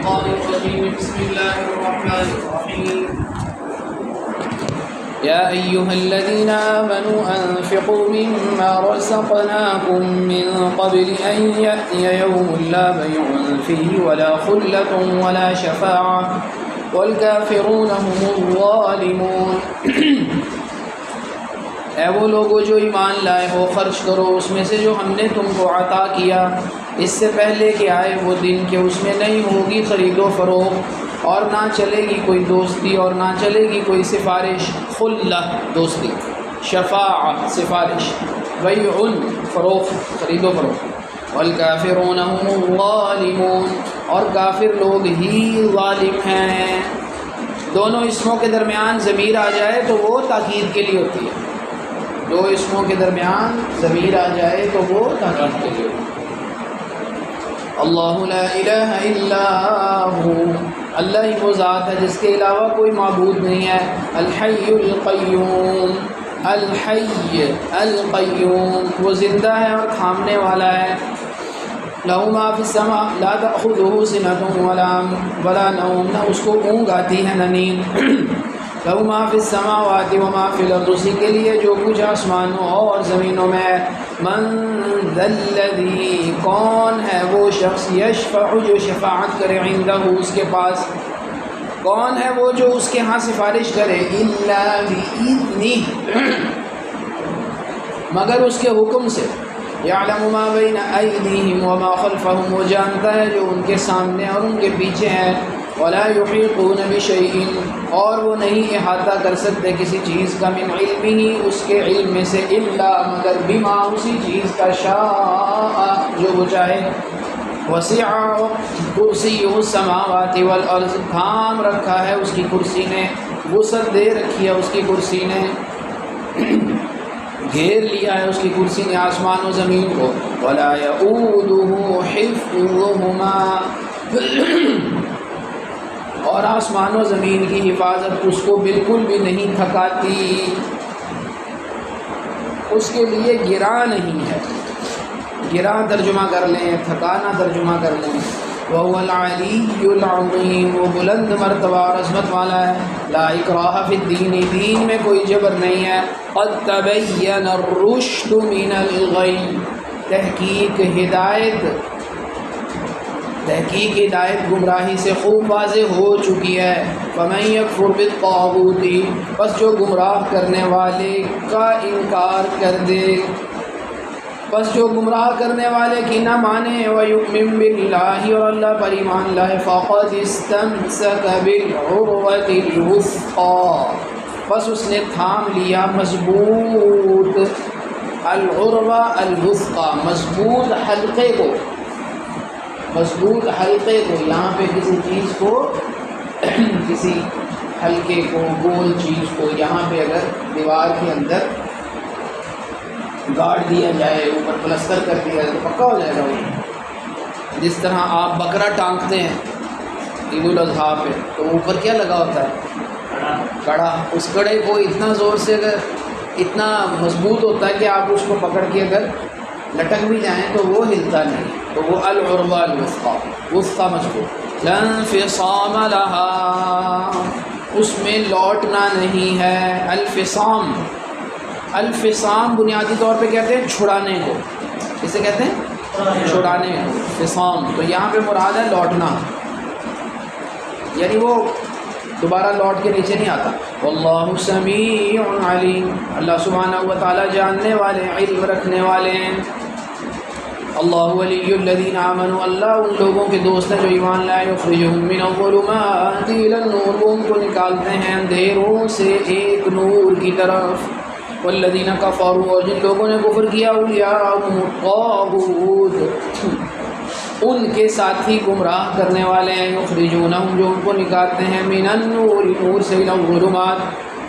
الشيطان الرجيم بسم الله الرحمن الرحيم يا أيها الذين آمنوا أنفقوا مما رزقناكم من قبل أن يأتي يوم لا بيع فيه ولا خلة ولا شفاعة والكافرون هم الظالمون اے وہ لوگو جو ایمان لائے ہو، خرچ کرو اس میں سے جو ہم نے تم کو عطا کیا اس سے پہلے کہ آئے وہ دن کہ اس میں نہیں ہوگی خرید و فروخت اور نہ چلے گی کوئی دوستی اور نہ چلے گی کوئی سفارش، خلہ دوستی، شفاعہ سفارش، بیع فروخت خرید و فروخت، والکافرون هم الظالمون اور کافر لوگ ہی ظالم ہیں۔ دونوں اسموں کے درمیان ضمیر آ جائے تو وہ تاکید کے لیے ہوتی ہے، دو اسموں کے درمیان ضمیر آ جائے تو وہ تاکید کے لیے ہوتی ہے۔ اللہ لا الہ الا ہو، اللہ ہی وہ ذات ہے جس کے علاوہ کوئی معبود نہیں ہے۔ الحی القیوم، الحی القیوم، وہ زندہ ہے اور تھامنے والا ہے۔ لہ ما فی السماء لا تأخذہ سنۃ ولا نوم، نہ اس کو اونگ آتی ہے نہ نیند۔ لہ ما فی السماوات وما فی الارض، اسی کے لیے جو کچھ آسمانوں اور زمینوں میں ہے۔ من ذا الذی، کون ہے وہ شخص، یشفع جو شفاعت کرے، عندہ اس کے پاس، کون ہے وہ جو اس کے ہاں سفارش کرے، الا بإذنہ، مگر اس کے حکم سے۔ یعلم ما بین ایدیہم وما خلفہم، وہ جانتا ہے جو ان کے سامنے اور ان کے پیچھے ہے۔ ولا یحیطون بشیء، اور وہ نہیں احاطہ کر سکتے کسی چیز کا، من علمہ اس کے علم میں سے، الا مگر بما اسی چیز کا، شاء جو وہ چاہے۔ وسع کرسیہ السماوات والارض، تھام رکھا ہے اس کی کرسی نے، وسعت دے رکھی ہے اس کی کرسی نے، گھیر لیا ہے اس کی کرسی نے آسمان و زمین کو۔ ولا یؤودہ حفظہما، اور آسمان و زمین کی حفاظت اس کو بالکل بھی نہیں تھکاتی، اس کے لیے گراں نہیں ہے۔ گراں ترجمہ کر لیں، تھکانا ترجمہ کر لیں۔ وَهُوَ الْعَلِيُّ الْعَظِيمُ، وہ بلند مرتبہ اور عظمت والا ہے۔ لا اکراہ فی الدین، دین میں کوئی جبر نہیں ہے۔ قد تبین الرشد من الغی، تحقیق ہدایت گمراہی سے خوب واضح ہو چکی ہے۔ فَمَن يَكْفُرْ بِالطَّاغُوتِ، بس جو گمراہ کرنے والے کا انکار کر دے، بس جو گمراہ کرنے والے کی نہ مانے، وَيُؤْمِن بِاللَّهِ، اور اللہ پر ایمان لائے، فَقَدِ اسْتَمْسَكَ بِالْعُرْوَةِ الْوُثْقَىٰ، بس اس نے تھام لیا مضبوط، العروہ الوثقیٰ، مضبوط حلقے کو، مضبوط حلقے کو، یہاں پہ کسی چیز کو، کسی حلقے کو، گول چیز کو یہاں پہ اگر دیوار کے اندر گاڑ دیا جائے، اوپر پلستر کر دیا جائے تو پکا ہو جائے گا وہ۔ جس طرح آپ بکرا ٹانکتے ہیں عید الاضحیٰ پہ تو اوپر کیا لگا ہوتا ہے، کڑا، اس کڑے کو اتنا زور سے اگر اتنا مضبوط ہوتا ہے کہ آپ اس کو پکڑ کے اگر لٹک بھی جائیں تو وہ ہلتا نہیں، تو وہ العروہ الوثقیٰ، وثقیٰ مضبوط۔ لا انفصام لہا، اس میں لوٹنا نہیں ہے۔ الفصام، الفصام بنیادی طور پہ کہتے ہیں چھڑانے کو، کسے کہتے ہیں، چھڑانے کو، فصام، تو یہاں پہ مراد ہے لوٹنا، یعنی وہ دوبارہ لوٹ کے نیچے نہیں آتا۔ واللہ سمیع علیم، اللہ سبحانہ و تعالیٰ جاننے والے، علم رکھنے والے ہیں۔ اللہ ولی الذین آمنوا، اللہ ان لوگوں کے دوست ہیں جو ایمان لائے، یخرجہم من الظلمات الی النور، وہ ان کو نکالتے ہیں اندھیروں سے ایک نور کی طرف۔ والذین کفروا، اور جن لوگوں نے کفر کیا، اولیاءہم الطاغوت، ان کے ساتھی گمراہ کرنے والے ہیں، یخرجونہم، جو ان کو نکالتے ہیں، من النور، نور سے، الی الظلمات،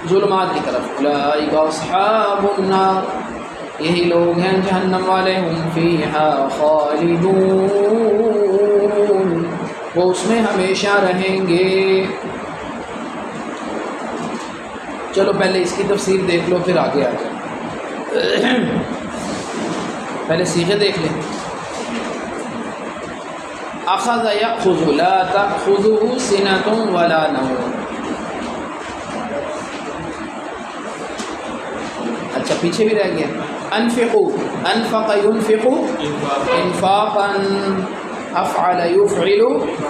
ظلمات کی طرف۔ اولئک اصحاب النار، یہی لوگ ہیں جہنم والے، ہم فیہا خالدون، وہ اس میں ہمیشہ رہیں گے۔ چلو پہلے اس کی تفسیر دیکھ لو پھر آگے آ جائیں، پہلے صیغے دیکھ لیں۔ اخذ یأخذ لا تأخذه سنة ولا نوم. اچھا پیچھے بھی رہ گیا. انفقوا انفق ينفق انفاقا افعل يفعل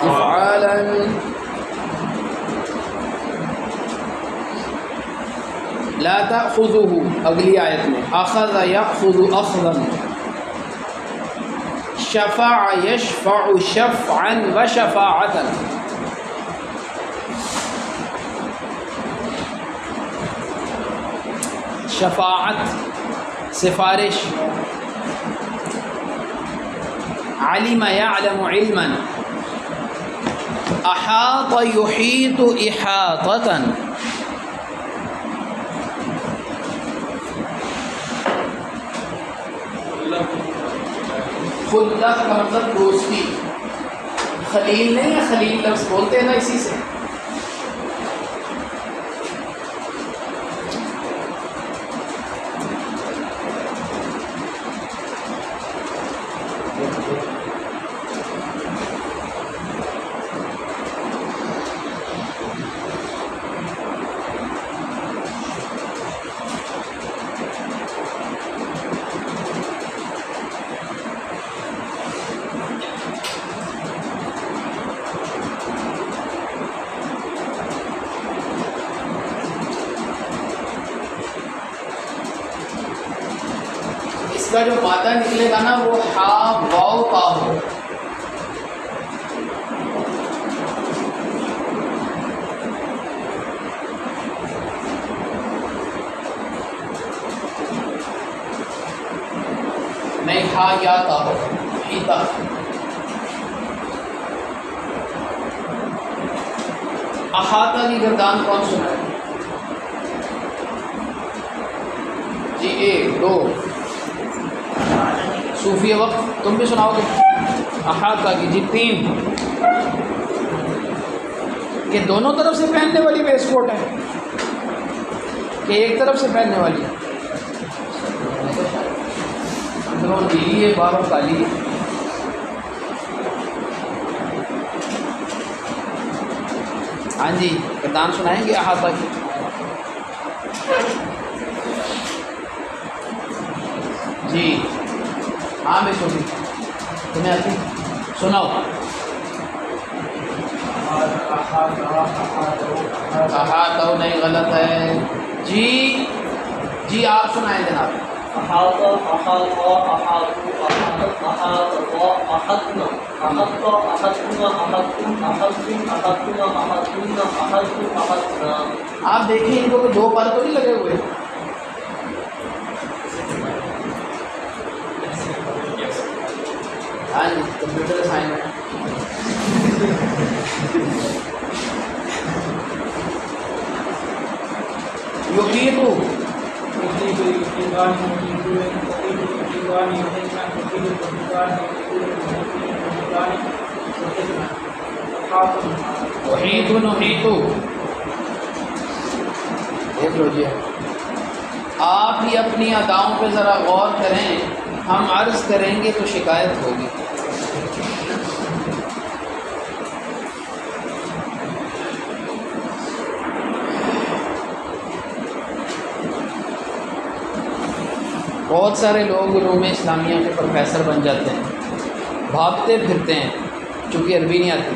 افعالا. لا تأخذه اگلی آیت میں اخذ یأخذ اخذا شفع یشفع شفعا وشفاعتا. شفاعت سفارش. علم یعلم علما احاط یحیط احاطتا. خلت کا مطلب دوستی. خلیل نہیں ہے، خلیل لفظ بولتے ہیں نا اسی سے. اس کا جو مادہ نکلے گا نا وہ ہا واو کا ہو. نہیں ہا یا کا ہو. ہیتا احاطہ کی گردان کون سنا ہے؟ جی 1 2 صوفی وقت تم بھی سناؤ گے. احاطہ کی جی 3. یہ دونوں طرف سے پہننے والی ویسٹ کوٹ ہے کہ ایک طرف سے پہننے والی؟ اندروں نیلی ہے باہر کالی ہے. ہاں جی گردان سنائیں گے احاطہ کی. جی ہاں میں چھوٹی تمہیں آتی سناؤ. احاطہ نہیں غلط ہے. جی جی آپ سنائیں جناب. احاطہ احاطہ احاطہ احاطہ احاطہ احاطہ احاطہ احاطہ. آپ دیکھیں ان کو 2 پر تو نہیں لگے ہوئے. ہاں جی کمپیوٹر اسائنمنٹ. یحیط وحید نحیط. دیکھ لو جی آپ ہی اپنی اداؤں پہ ذرا غور کریں. ہم عرض کریں گے تو شکایت ہوگی. بہت سارے لوگ علوم اسلامیہ کے پروفیسر بن جاتے ہیں، بھاگتے پھرتے ہیں چونکہ عربی نہیں آتی.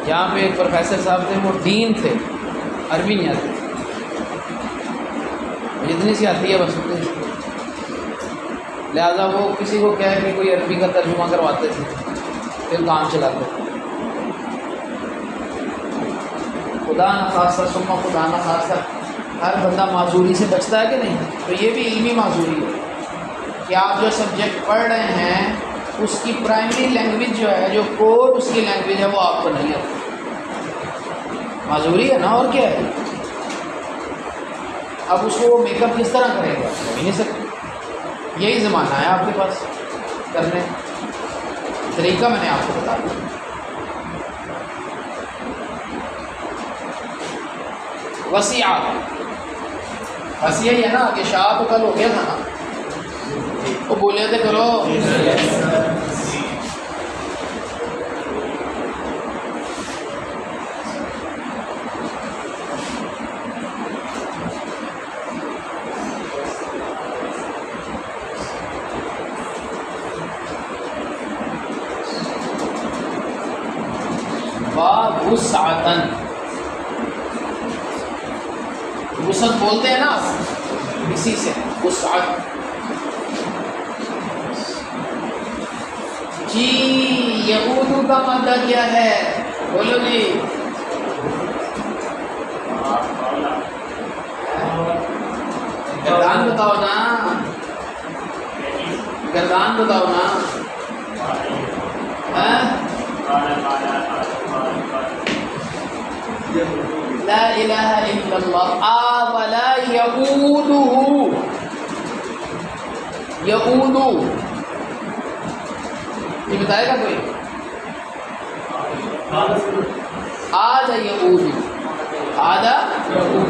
یہاں پہ ایک پروفیسر صاحب تھے، وہ ڈین تھے، عربی نہیں آتی. جتنی سی آتی ہے بس اتنی سی. لہٰذا وہ کسی کو کہہ کہ کوئی عربی کا ترجمہ کرواتے تھے پھر کام چلاتے. خدا نخواستہ ثم خدا نخواستہ ہر بندہ معذوری سے بچتا ہے کہ نہیں؟ تو یہ بھی علمی معذوری ہے کہ آپ جو سبجیکٹ پڑھ رہے ہیں اس کی پرائمری لینگویج جو ہے، جو کور اس کی لینگویج ہے، وہ آپ کو نہیں آتی. معذوری ہے نا، اور کیا ہے. اب اس کو وہ میک اپ کس طرح کرے گا؟ ہو ہی نہیں سکتا. یہی زمانہ ہے آپ کے پاس کرنے. طریقہ میں نے آپ کو بتا دیا. وسیع یہ ہے نا کہ شاہ تو کل ہو گیا تھا نا، وہ بولے تھے کرو وسعتن، وسعت بولتے ہیں نا اسی سے وسعت۔ جی یعودو کا مادہ کیا ہے؟ بولو جی، گردان بتاؤ نا، گردان بتاؤ نا۔ لا الہ الا اللہ۔ ولا یعودہ، یعودو یہ بتائے گا کوئی؟ آدھا یعودو، آدھا یعودو۔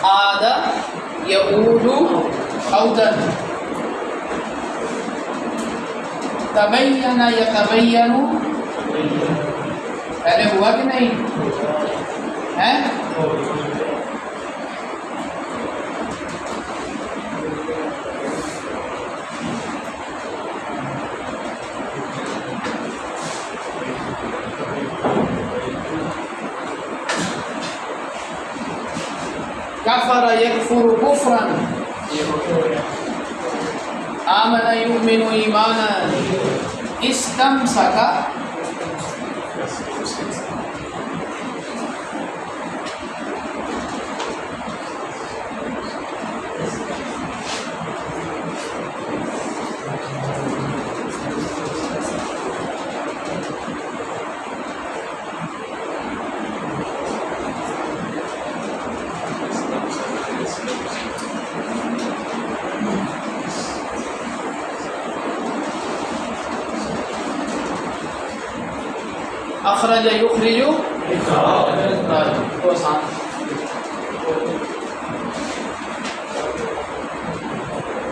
آدھا یعود عودن، تبین یتبین، پہلے ہوا کہ نہیں ہے؟ کفر یکفر کفرا، آمن یؤمن ایمانا، استمسک اخرج یخرج، تو آسان۔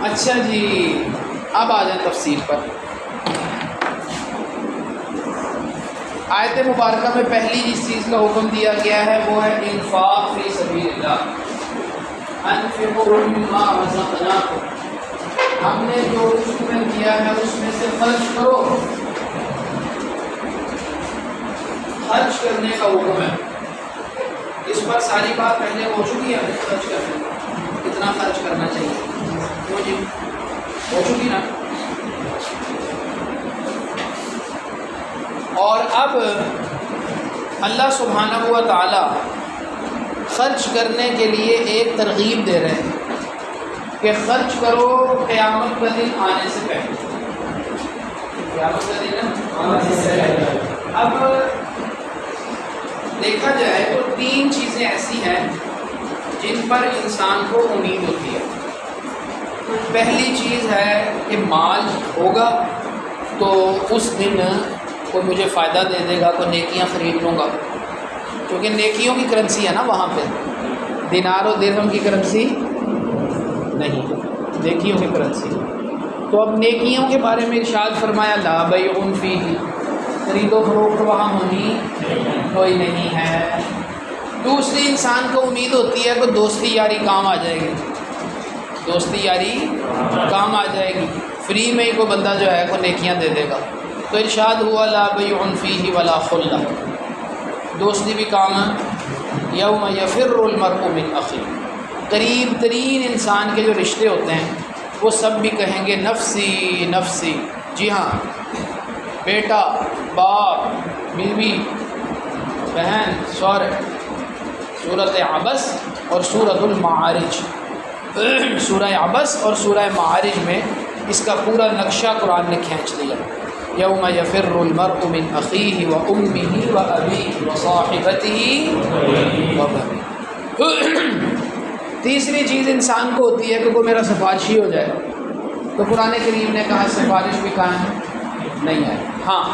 اچھا جی اب آ جائیں تفصیل پر۔ آیت مبارکہ میں پہلی جس چیز کا حکم دیا گیا ہے وہ ہے انفاق فی سبیل اللہ، انفقوا مما رزقناکم، ہم نے جو رزق میں دیا ہے اس میں سے خرچ کرو، خرچ کرنے کا حکم ہے۔ اس پر ساری بات پہلے ہو چکی ہے، خرچ کرنے کتنا خرچ کرنا چاہیے، وہ جی ہو چکی نا۔ اور اب اللہ سبحانہ و تعالی خرچ کرنے کے لیے ایک ترغیب دے رہے ہیں کہ خرچ کرو قیامت کا دن آنے سے پہلے، قیامت کا دن آنے سے پہلے۔ اب دیکھا جائے تو تین چیزیں ایسی ہیں جن پر انسان کو امید ہوتی ہے۔ پہلی چیز ہے کہ مال ہوگا تو اس دن کوئی مجھے فائدہ دے دے گا، کوئی نیکیاں خرید لوں گا، کیونکہ نیکیوں کی کرنسی ہے نا وہاں پہ، دینار و درہم کی کرنسی نہیں، نیکیوں کی کرنسی۔ تو اب نیکیوں کے بارے میں ارشاد فرمایا لا بیع فیہ، خرید و فروخت وہاں ہونی کوئی نہیں ہے۔ دوسری انسان کو امید ہوتی ہے کہ دوستی یاری کام آ جائے گی، دوستی یاری کام آ جائے گی، فری میں ہی کوئی بندہ جو ہے کوئی نیکیاں دے دے گا۔ تو ارشاد ہوا لا بیع فیہ ولا خلہ، دوستی بھی کام ہے۔ یوم یفر المرء من اخیہ، قریب ترین انسان کے جو رشتے ہوتے ہیں وہ سب بھی کہیں گے نفسی نفسی۔ جی ہاں، بیٹا، باپ، بیوی، بہن، شوہر۔ سورۃ عبس اور سورۃ المعارج، سورہ عبس اور سورہ معارج میں اس کا پورا نقشہ قرآن نے کھینچ دیا۔ یوم یفر المرء من اخیہ و امہ و ابیہ و صاحبتہ و بنیہ۔ تیسری چیز انسان کو ہوتی ہے کہ وہ میرا سفارشی ہو جائے، تو قرآن کریم نے کہا سفارش بھی کہاں ہے، نہیں ہے۔ ہاں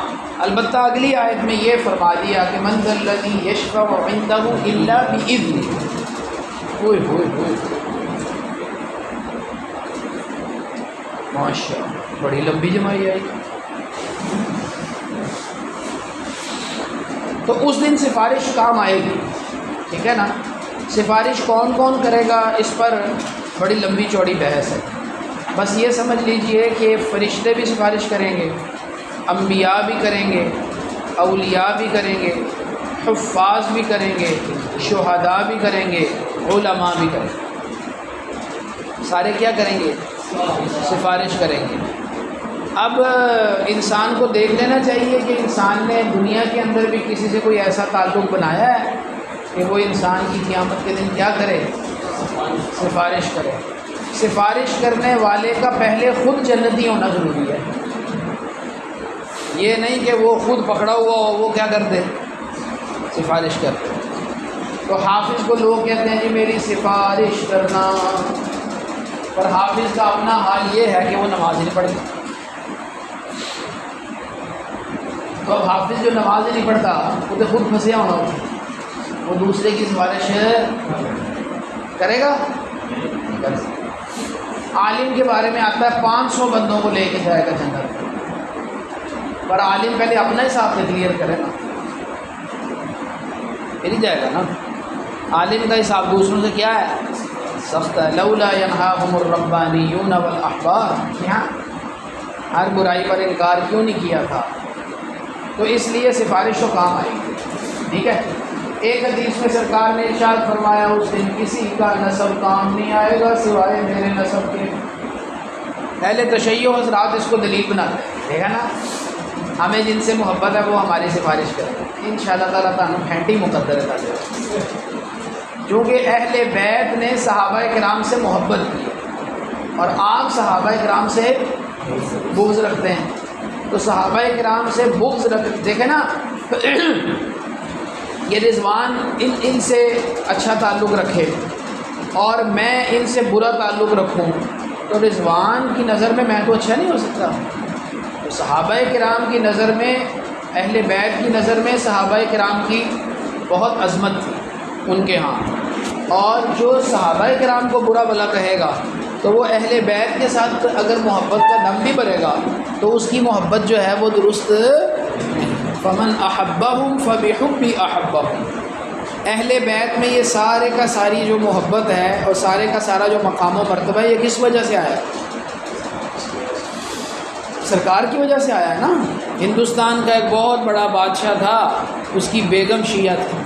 البتہ اگلی آیت میں یہ فرما دیا کہ من ذا الذی یشفع عنده الا باذنہ۔ ہوئے ہوئے ہوئے، ماشاء اللہ، بڑی لمبی جمائی آئی۔ تو اس دن سفارش کام آئے گی، ٹھیک ہے نا۔ سفارش کون کون کرے گا اس پر بڑی لمبی چوڑی بحث ہے، بس یہ سمجھ لیجئے کہ فرشتے بھی سفارش کریں گے، انبیاء بھی کریں گے، اولیاء بھی کریں گے، حفاظ بھی کریں گے، شہداء بھی کریں گے، علماء بھی کریں گے، سارے کیا کریں گے؟ سفارش کریں گے۔ اب انسان کو دیکھ لینا چاہیے کہ انسان نے دنیا کے اندر بھی کسی سے کوئی ایسا تعلق بنایا ہے کہ وہ انسان کی قیامت کے دن کیا کرے؟ سفارش کرے۔ سفارش کرنے والے کا پہلے خود جنتی ہونا ضروری ہے، یہ نہیں کہ وہ خود پکڑا ہوا ہو وہ کیا کرتے؟ سفارش کرتے۔ تو حافظ کو لوگ کہتے ہیں جی میری سفارش کرنا، پر حافظ کا اپنا حال یہ ہے کہ وہ نماز نہیں پڑھتا۔ تو اب حافظ جو نماز نہیں پڑھتا وہ تو خود پھنسیا ہونا، وہ دوسرے کی سفارش کرے گا؟ عالم کے بارے میں آتا ہے 500 بندوں کو لے کے جائے گا جنت، پر عالم پہلے اپنا حساب کلیئر کرے نا، پھر ہی جائے گا نا۔ عالم کا حساب دوسروں سے کیا ہے؟ سخت ہے۔ لولا ینہاہم الربانیون والاحبار، یہاں ہر برائی پر انکار کیوں نہیں کیا تھا؟ تو اس لیے سفارش تو کام آئے گی، ٹھیک ہے۔ ایک حدیث میں سرکار نے ارشاد فرمایا اس دن کسی کا نسب کام نہیں آئے گا سوائے میرے نسب کے۔ پہلے تشیع حضرات اس کو دلیل بناتے ہیں، ٹھیک ہے نا، ہمیں جن سے محبت ہے وہ ہماری سفارش کریں، انشاءاللہ تعالیٰ تعالیٰ گھنٹی مقدر ہے، کیونکہ اہل بیت نے صحابہ کرام سے محبت کی اور آپ صحابہ کرام سے بغض رکھتے ہیں۔ تو صحابہ کرام سے بغض دیکھیں نا، یہ رضوان ان سے اچھا تعلق رکھے اور میں ان سے برا تعلق رکھوں تو رضوان کی نظر میں تو اچھا نہیں ہو سکتا۔ تو صحابہ کرام کی نظر میں، اہل بیت کی نظر میں صحابہ کرام کی بہت عظمت تھی ان کے ہاں، اور جو صحابہ کرام کو برا بھلا کہے گا تو وہ اہل بیت کے ساتھ اگر محبت کا دم بھی بھرے گا تو اس کی محبت جو ہے وہ درست نہیں۔ فمن احبہم فبحبی احبہم، اہل بیت میں یہ سارے کا ساری جو محبت ہے اور سارے کا سارا جو مقام و مرتبہ ہے یہ کس وجہ سے آیا ہے؟ سرکار کی وجہ سے آیا ہے نا۔ ہندوستان کا ایک بہت بڑا بادشاہ تھا، اس کی بیگم شیعہ تھی،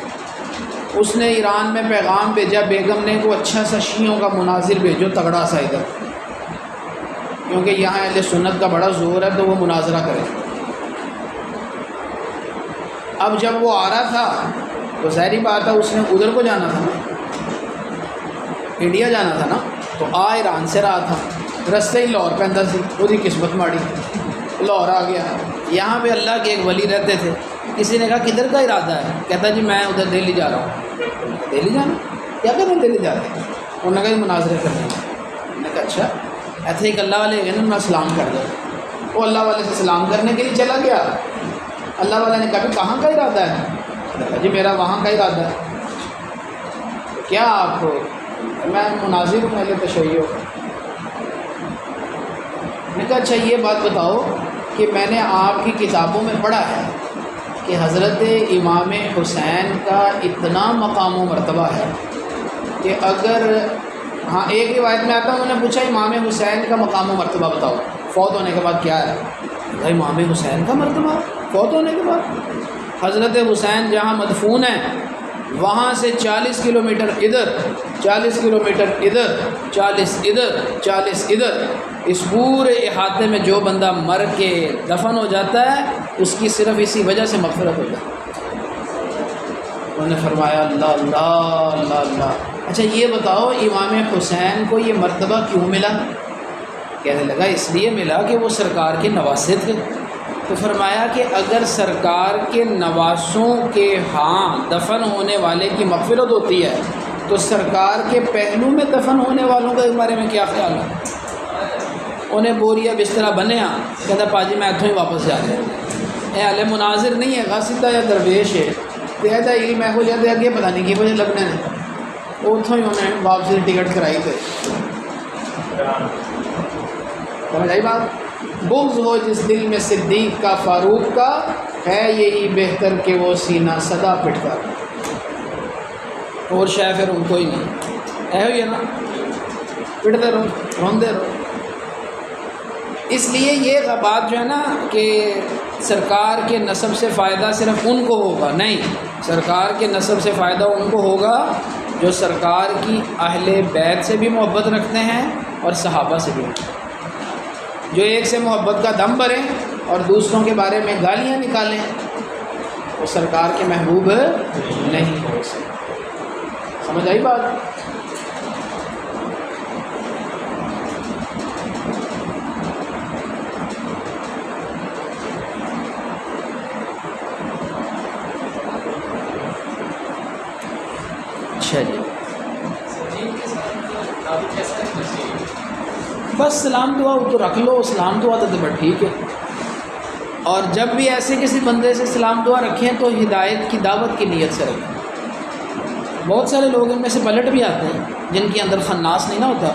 اس نے ایران میں پیغام بھیجا بیگم نے کو اچھا سا شیعوں کا مناظر بھیجو تگڑا سا ادھر، کیونکہ یہاں اہل سنت کا بڑا زور ہے تو وہ مناظرہ کرے۔ اب جب وہ آ رہا تھا تو ظاہری بات ہے اس نے ادھر کو جانا تھا نا، انڈیا جانا تھا نا، تو ایران سے رہا تھا، رستے ہی لاہور پہنتا سی، وہی قسمت ماڑی، لاہور آ گیا۔ یہاں پہ اللہ کے ایک ولی رہتے تھے، کسی نے کہا کدھر کا ارادہ ہے؟ کہتا جی میں ادھر دہلی جا رہا ہوں۔ دہلی جانا؟ کیا کریں دہلی جا رہے ہیں؟ انہوں نے کہا مناظرے کرنے۔ میں نے کہا اچھا، ایسے ایک اللہ والے گئے نا، میں سلام کر دو۔ وہ اللہ والے سے سلام کرنے کے لیے چلا گیا، اللہ والے نے کہا کہاں کا ارادہ ہے؟ جی میرا وہاں کا ارادہ ہے۔ کیا آپ کو؟ میں مناظر ہوں اہل تشیع۔ میں نے کہا اچھا یہ بات بتاؤ کہ میں نے آپ کی کتابوں میں پڑھا ہے کہ حضرت امام حسین کا اتنا مقام و مرتبہ ہے کہ اگر ہاں ایک روایت میں آتا ہے، انہوں نے پوچھا امام حسین کا مقام و مرتبہ بتاؤ فوت ہونے کے بعد کیا ہے؟ امام حسین کا مرتبہ فوت ہونے کے بعد حضرت حسین جہاں مدفون ہیں وہاں سے 40 کلومیٹر ادھر، 40 کلومیٹر ادھر، 40 ادھر، 40 ادھر، اس پورے احاطے میں جو بندہ مر کے دفن ہو جاتا ہے اس کی صرف اسی وجہ سے مغفرت ہو جاتی ہے۔ انہوں نے فرمایا اللہ اللہ اللہ اللہ۔ اچھا یہ بتاؤ امام حسین کو یہ مرتبہ کیوں ملا؟ کہنے لگا اس لیے ملا کہ وہ سرکار کے نواسے تھے۔ تو فرمایا کہ اگر سرکار کے نواسوں کے ہاں دفن ہونے والے کی مغفرت ہوتی ہے تو سرکار کے پہلو میں دفن ہونے والوں کے بارے میں کیا خیال ہے؟ انہیں بوریا بسترا بنیا، کہتا پاجی میں اتوں ہی واپس جا رہا اے حالے مناظر نہیں ہے غاصدہ یا درویش ہے تیدا علم ہے ہو جاتے اگے پتہ نہیں کی وجہ لگنے نے اتوں ہی انہیں واپسی ٹکٹ کرائی تھے۔ سمجھ آئی بات؟ بغض ہو جس دل میں صدیق کا فاروق کا، ہے یہی بہتر کہ وہ سینہ سدا پٹتا، اور شے پھر ان کو ہی نہیں ہے ہوئی ہے نا، پٹتے رہو، روندے رہو۔ اس لیے یہ بات جو ہے نا کہ سرکار کے نسب سے فائدہ صرف ان کو ہوگا، نہیں، سرکار کے نسب سے فائدہ ان کو ہوگا جو سرکار کی اہل بیت سے بھی محبت رکھتے ہیں اور صحابہ سے بھی، جو ایک سے محبت کا دم بھریں اور دوسروں کے بارے میں گالیاں نکالیں، وہ سرکار کے محبوب نہیں ہو سکتے۔ سمجھ آئی بات؟ چلیے بس سلام دعا تو رکھ لو، سلام دعا تو بڑا ٹھیک ہے، اور جب بھی ایسے کسی بندے سے سلام دعا رکھیں تو ہدایت کی دعوت کی نیت سے رکھیں۔ بہت سارے لوگ ان میں سے پلٹ بھی آتے ہیں، جن کے اندر خناس نہیں نہ ہوتا،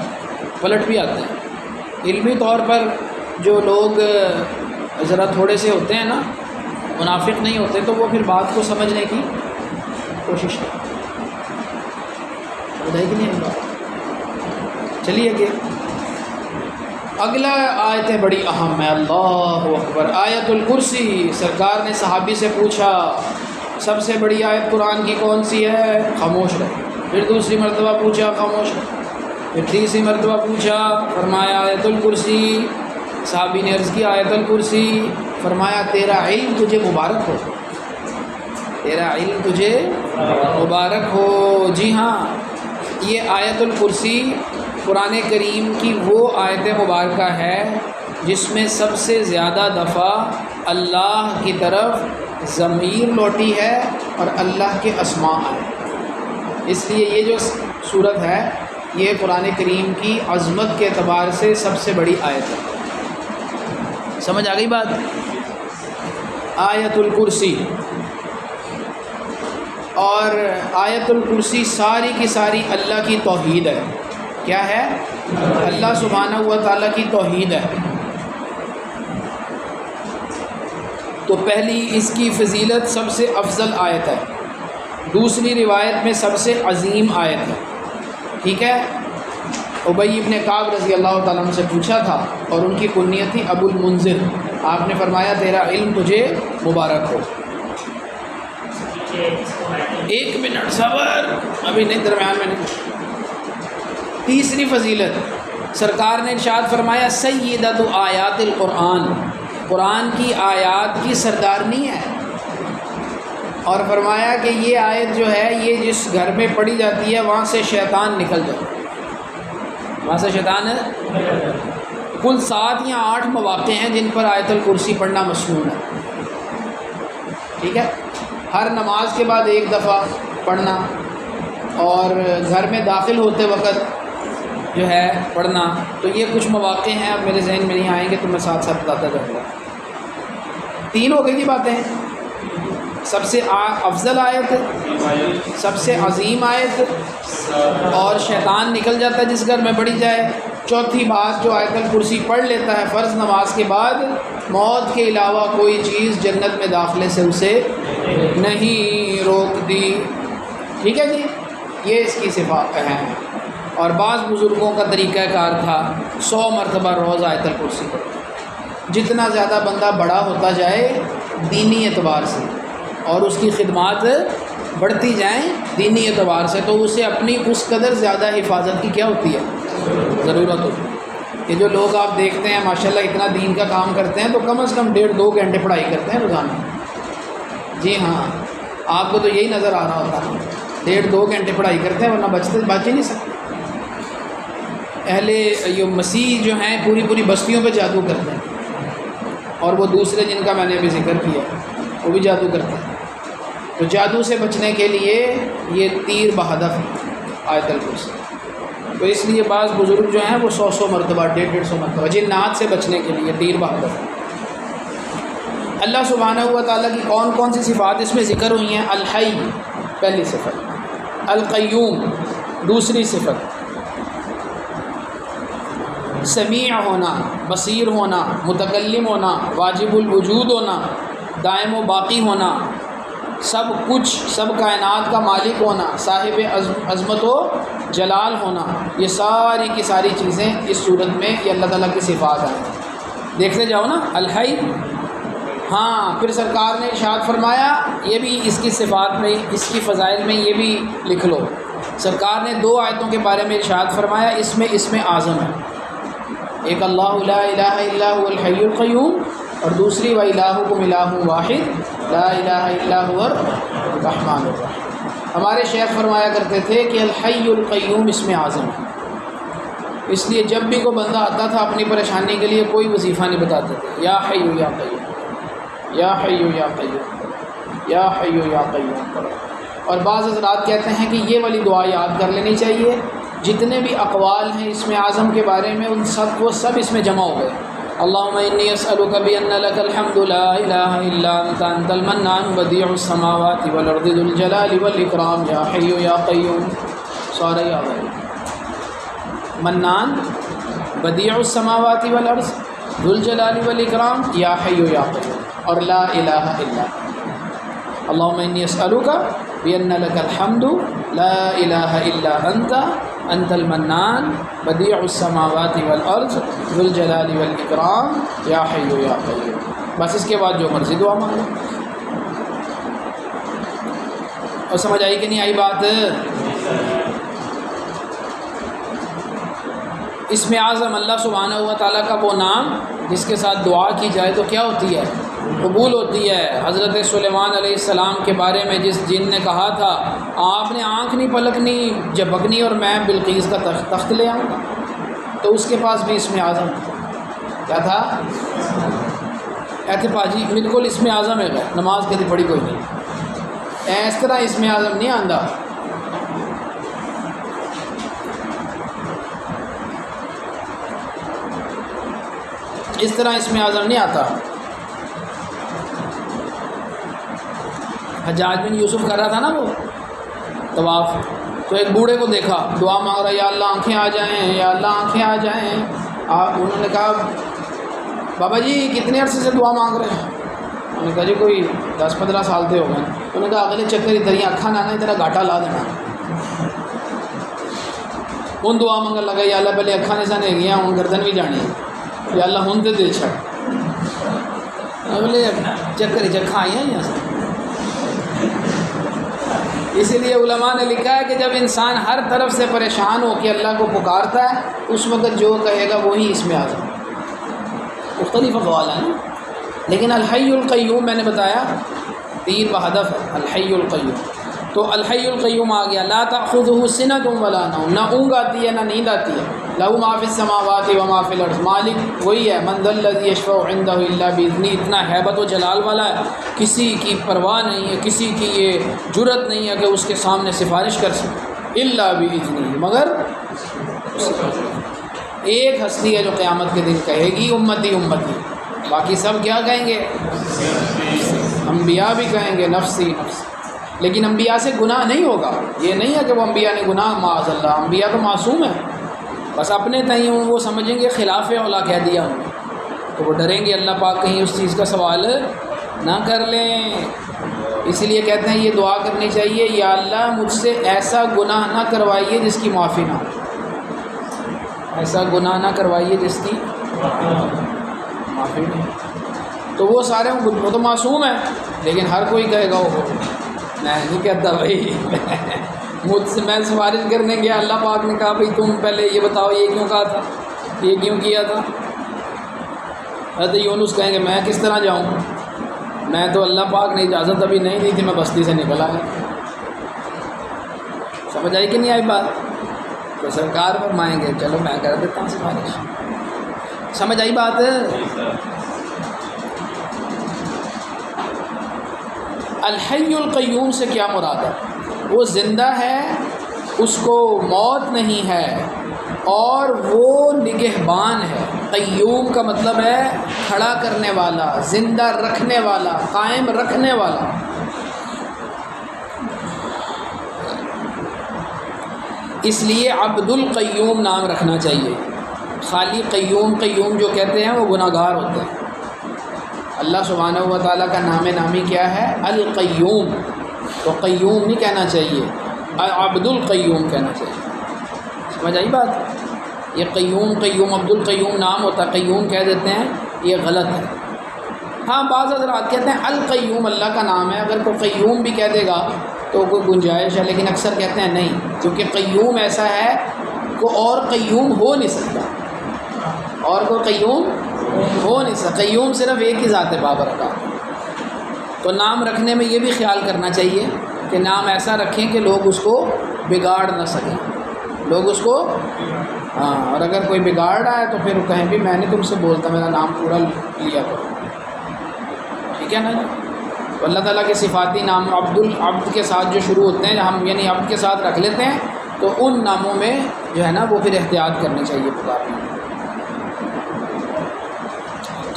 پلٹ بھی آتے ہیں۔ علمی طور پر جو لوگ ذرا تھوڑے سے ہوتے ہیں نا، منافق نہیں ہوتے، تو وہ پھر بات کو سمجھنے کی کوشش کریں۔ بتائی کہ نہیں بات؟ چلیے کہ اگلا آیتیں بڑی اہم ہے، اللہ اکبر۔ آیت الکرسی، سرکار نے صحابی سے پوچھا سب سے بڑی آیت قرآن کی کون سی ہے؟ خاموش رہے۔ پھر دوسری مرتبہ پوچھا، خاموش رہے۔ پھر تیسری مرتبہ پوچھا، فرمایا آیت الکرسی۔ صحابی نے عرض کی آیت الکرسی، فرمایا تیرا علم تجھے مبارک ہو، تیرا علم تجھے مبارک ہو۔ جی ہاں، یہ آیت الکرسی قرآن کریم کی وہ آیت مبارکہ ہے جس میں سب سے زیادہ دفعہ اللہ کی طرف ضمیر لوٹی ہے اور اللہ کے اسماء ہیں۔ اس لیے یہ جو صورت ہے یہ قرآن کریم کی عظمت کے اعتبار سے سب سے بڑی آیت ہے۔ سمجھ آ گئی بات؟ آیت الکرسی، اور آیت الکرسی ساری کی ساری اللہ کی توحید ہے۔ کیا ہے؟ اللہ سبحانہ و تعالیٰ کی توحید ہے۔ تو پہلی اس کی فضیلت سب سے افضل آیت ہے، دوسری روایت میں سب سے عظیم آیت ہے، ٹھیک ہے۔ ابی ابن کعب رضی اللہ تعالیٰ عنہ سے پوچھا تھا اور ان کی کنیت تھی ابو المنذر، آپ نے فرمایا تیرا علم تجھے مبارک ہو۔ ایک منٹ صبر، ابھی نہیں، درمیان میں نہیں۔ تیسری فضیلت، سرکار نے ارشاد فرمایا سیدۃ آیات القرآن، قرآن کی آیات کی سردارنی ہے، اور فرمایا کہ یہ آیت جو ہے یہ جس گھر میں پڑھی جاتی ہے وہاں سے شیطان نکل جاتا ہے، وہاں سے شیطان ہے۔ کل 7 یا 8 مواقع ہیں جن پر آیت الکرسی پڑھنا مسنون ہے، ٹھیک ہے۔ ہر نماز کے بعد ایک دفعہ پڑھنا، اور گھر میں داخل ہوتے وقت جو ہے پڑھنا۔ تو یہ کچھ مواقع ہیں، اب میرے ذہن میں نہیں آئیں گے تو میں ساتھ ساتھ بتاتا جاؤں گا۔ 3 ہو گئی یہ باتیں، سب سے افضل آیت، سب سے عظیم آیت، اور شیطان نکل جاتا ہے جس گھر میں پڑھی جائے۔ چوتھی بات، جو آیت الکرسی پڑھ لیتا ہے فرض نماز کے بعد، موت کے علاوہ کوئی چیز جنت میں داخلے سے اسے نہیں روک دی، ٹھیک ہے جی۔ یہ اس کی صفات ہیں۔ اور بعض بزرگوں کا طریقہ کار تھا 100 مرتبہ روز آیت الکرسی پڑھنا۔ جتنا زیادہ بندہ بڑا ہوتا جائے دینی اعتبار سے اور اس کی خدمات بڑھتی جائیں دینی اعتبار سے، تو اسے اپنی اس قدر زیادہ حفاظت کی کیا ہوتی ہے؟ ضرورت ہوتی ہے۔ یہ جو لوگ آپ دیکھتے ہیں ماشاءاللہ اتنا دین کا کام کرتے ہیں تو کم از کم 1.5-2 گھنٹے پڑھائی کرتے ہیں روزانہ۔ جی ہاں، آپ کو تو یہی نظر آ رہا ہوتا ہے، 1.5-2 گھنٹے پڑھائی کرتے ہیں، ورنہ بچ ہی نہیں سکتے۔ اہل یہ مسیح جو ہیں پوری بستیوں پہ جادو کرتے ہیں، اور وہ دوسرے جن کا میں نے ابھی ذکر کیا وہ بھی جادو کرتے ہیں۔ تو جادو سے بچنے کے لیے یہ تیر بہدف آیت الکرسی۔ تو اس لیے بعض بزرگ جو ہیں وہ 100 مرتبہ 150 مرتبہ جنات سے بچنے کے لیے تیر بہدف۔ اللہ سبحانہ و تعالیٰ کی کون کون سی صفات اس میں ذکر ہوئی ہیں؟ الحی پہلی صفت، القیوم دوسری صفت، سمیع ہونا، بصیر ہونا، متکلم ہونا، واجب الوجود ہونا، دائم و باقی ہونا، سب کچھ، سب کائنات کا مالک ہونا، صاحب عظمت و جلال ہونا، یہ ساری کی ساری چیزیں اس صورت میں یہ اللہ تعالیٰ کی صفات ہیں۔ دیکھتے جاؤ نا، الحی، ہاں پھر سرکار نے ارشاد فرمایا، یہ بھی اس کی صفات میں، اس کی فضائل میں یہ بھی لکھ لو، سرکار نے 2 آیتوں کے بارے میں ارشاد فرمایا، اس میں اسم اعظم ہے، ایک اللہ لا الہ الا هو الحی القیوم، اور دوسری وَإِلَٰهُكُمْ إِلَٰهٌ وَاحِدٌ لَا الہ الا هو الرحمن الرحیم۔ ہمارے شیخ فرمایا کرتے تھے کہ الحی القیوم اسم اعظم ہے، اس لیے جب بھی کوئی بندہ آتا تھا اپنی پریشانی کے لیے کوئی وظیفہ نہیں بتاتے تھے، یا حی یا قیوم، یا حی یا قیوم، یا حی یا قیوم۔ اور بعض حضرات کہتے ہیں کہ یہ والی دعا یاد کر لینی چاہیے، جتنے بھی اقوال ہیں اسم اعظم کے بارے میں ان سب وہ سب اس میں جمع ہو گئے۔ اللہم انی اسألک بأن لک الحمد لا الہ الا انت انت المنان بدیع السماوات والارض ذو الجلال والاکرام یا حی یا قیوم، سارے یاد آئے، منان، بدیع السماوات والارض، ذو الجلال والاکرام، یا حی یا قیوم، اور لا الہ الا انت۔ اللہم انی اسألک بأن لک الحمد لا الہ الا انت انت المنان بدیع السماوات والارض ذو الجلال والاکرام یا حی یا قیوم۔ بس اس کے بعد جو مرضی دعا مانگو۔ اور سمجھ آئی کہ نہیں آئی بات؟ اسم اعظم اللہ سبحانہ و تعالیٰ کا وہ نام جس کے ساتھ دعا کی جائے تو کیا ہوتی ہے؟ قبول ہوتی ہے۔ حضرت سلیمان علیہ السلام کے بارے میں جس جن نے کہا تھا آپ نے آنکھ نہیں پلکنی جھپکنی اور میں بلقیس کا تخت لے آؤں گا، تو اس کے پاس بھی اسم اعظم کیا تھا؟ ایتھے پاجی بالکل اسم اعظم ہے، نماز کدی پڑھی کوئی نہیں، اس طرح اسم اعظم نہیں آندا۔ اس طرح اسم اعظم نہیں آتا۔ حجاج بن یوسف کر رہا تھا نا وہ طواف، تو ایک بوڑھے کو دیکھا دعا مانگ رہا، یا اللہ آنکھیں آ جائیں، یا اللہ آنکھیں آ جائیں۔ انہوں نے کہا بابا جی کتنے عرصے سے دعا مانگ رہے ہیں؟ انہوں نے کہا جی کوئی 10-15 سال سے ہو گئے۔ انہوں نے کہا اگلے چکر ادھر ہی اکھا نہ آنا، تیرا گاٹا لا دینا۔ ان دعا منگن لگا، یا اللہ پہلے اکھا نے سنے گیا ہوں گردن بھی جانی ہے، یا اللہ ہوں دے چھڑ، اگلے چکر ہی چکھا آئی ہیں یہاں سے۔ اسی لیے علماء نے لکھا ہے کہ جب انسان ہر طرف سے پریشان ہو کے اللہ کو پکارتا ہے اس وقت جو کہے گا وہی اسم اعظم۔ مختلف اقوال ہیں، لیکن الحی القیوم میں نے بتایا 3 بہدف ہے، الحی القیوم۔ تو الحی القیوم آ گیا، لا تأخذہ سنۃ ولا نوم، نہ اونگ آتی ہے نہ نیند آتی ہے، لہ ما فی السماوات و ما فی الارض، مالک وہی ہے، من ذا الذی یشفع عندہ الا باذنہ، اتنا ہیبت و جلال والا ہے، کسی کی پرواہ نہیں ہے، کسی کی یہ جرت نہیں ہے کہ اس کے سامنے سفارش کر سکے، الا باذنہ، مگر ایک ہستی ہے جو قیامت کے دن کہے گی امتی امتی، باقی سب کیا کہیں گے؟ انبیاء بھی کہیں گے نفسی نفسی، لیکن انبیاء سے گناہ نہیں ہوگا۔ یہ نہیں ہے کہ وہ انبیاء نے گناہ، معاذ اللہ، انبیاء تو معصوم ہیں، بس اپنے تئیں وہ سمجھیں گے خلاف اولا کہہ دیا انہوں نے، تو وہ ڈریں گے اللہ پاک کہیں اس چیز کا سوال نہ کر لیں۔ اسی لیے کہتے ہیں یہ دعا کرنی چاہیے، یا اللہ مجھ سے ایسا گناہ نہ کروائیے جس کی معافی نہ ہو، ایسا گناہ نہ کروائیے جس کی معافی نہیں۔ تو وہ سارے وہ تو معصوم ہیں، لیکن ہر کوئی کہے گا وہ میں نہیں کہتا بھائی مجھ سے میں سفارش کرنے گیا، اللہ پاک نے کہا بھائی تم پہلے یہ بتاؤ یہ کیوں کہا تھا، یہ کیوں کیا تھا۔ حضرت یونس کہیں گے میں کس طرح جاؤں، میں تو اللہ پاک نے اجازت ابھی نہیں دی تھی، میں بستی سے نکل آیا۔ سمجھ آئی کہ نہیں آئی بات؟ تو سرکار فرمائیں گے چلو میں کر دیتا ہوں سفارش۔ سمجھ آئی بات؟ الحی القیوم سے کیا مراد ہے؟ وہ زندہ ہے، اس کو موت نہیں ہے، اور وہ نگہبان ہے۔ قیوم کا مطلب ہے کھڑا کرنے والا، زندہ رکھنے والا، قائم رکھنے والا۔ اس لیے عبد القیوم نام رکھنا چاہیے۔ خالی قیوم قیوم جو کہتے ہیں وہ گناہ گار ہوتے ہیں۔ اللہ سبحانہ و تعالیٰ کا نام نامی کیا ہے؟ القیوم۔ تو قیوم نہیں کہنا چاہیے، عبد القیوم کہنا چاہیے۔ سمجھ آئی بات؟ یہ قیوم عبد القیوم نام ہوتا ہے، قیوم کہہ دیتے ہیں، یہ غلط ہے۔ ہاں بعض حضرات کہتے ہیں القیوم اللہ کا نام ہے، اگر کوئی قیوم بھی کہہ دے گا تو کوئی گنجائش ہے، لیکن اکثر کہتے ہیں نہیں، کیونکہ قیوم ایسا ہے کہ اور قیوم ہو نہیں سکتا، اور کوئی قیوم ہو نہیں سکتا، قیوم صرف ایک ہی ذات بابر کا۔ تو نام رکھنے میں یہ بھی خیال کرنا چاہیے کہ نام ایسا رکھیں کہ لوگ اس کو بگاڑ نہ سکیں، لوگ اس کو اور اگر کوئی بگاڑ رہا ہے تو پھر کہیں بھی میں نے تم سے بولتا، میرا نام پورا لیا کرو، ٹھیک ہے نا جی۔ تو اللہ تعالیٰ کے صفاتی نام عبد کے ساتھ جو شروع ہوتے ہیں، ہم یعنی عبد کے ساتھ رکھ لیتے ہیں، تو ان ناموں میں جو ہے نا وہ پھر احتیاط کرنی چاہیے پکارنے میں،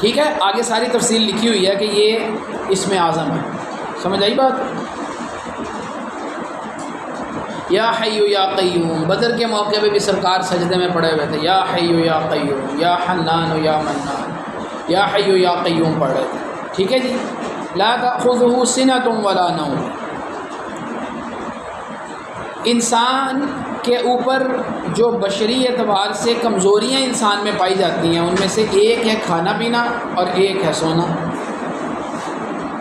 ٹھیک ہے۔ آگے ساری تفصیل لکھی ہوئی ہے کہ یہ اسم اعظم ہے، سمجھ آئی بات؟ یا حی یا قیوم، بدر کے موقع پہ بھی سرکار سجدے میں پڑے ہوئے تھے، یا حی یا قیوم، یا حنان یا منان، یا حی یا قیوم پڑھ رہے تھے، ٹھیک ہے جی۔ لا تأخذہ سنۃ ولا نوم، انسان کے اوپر جو بشری اعتبار سے کمزوریاں انسان میں پائی جاتی ہیں، ان میں سے ایک ہے کھانا پینا اور ایک ہے سونا۔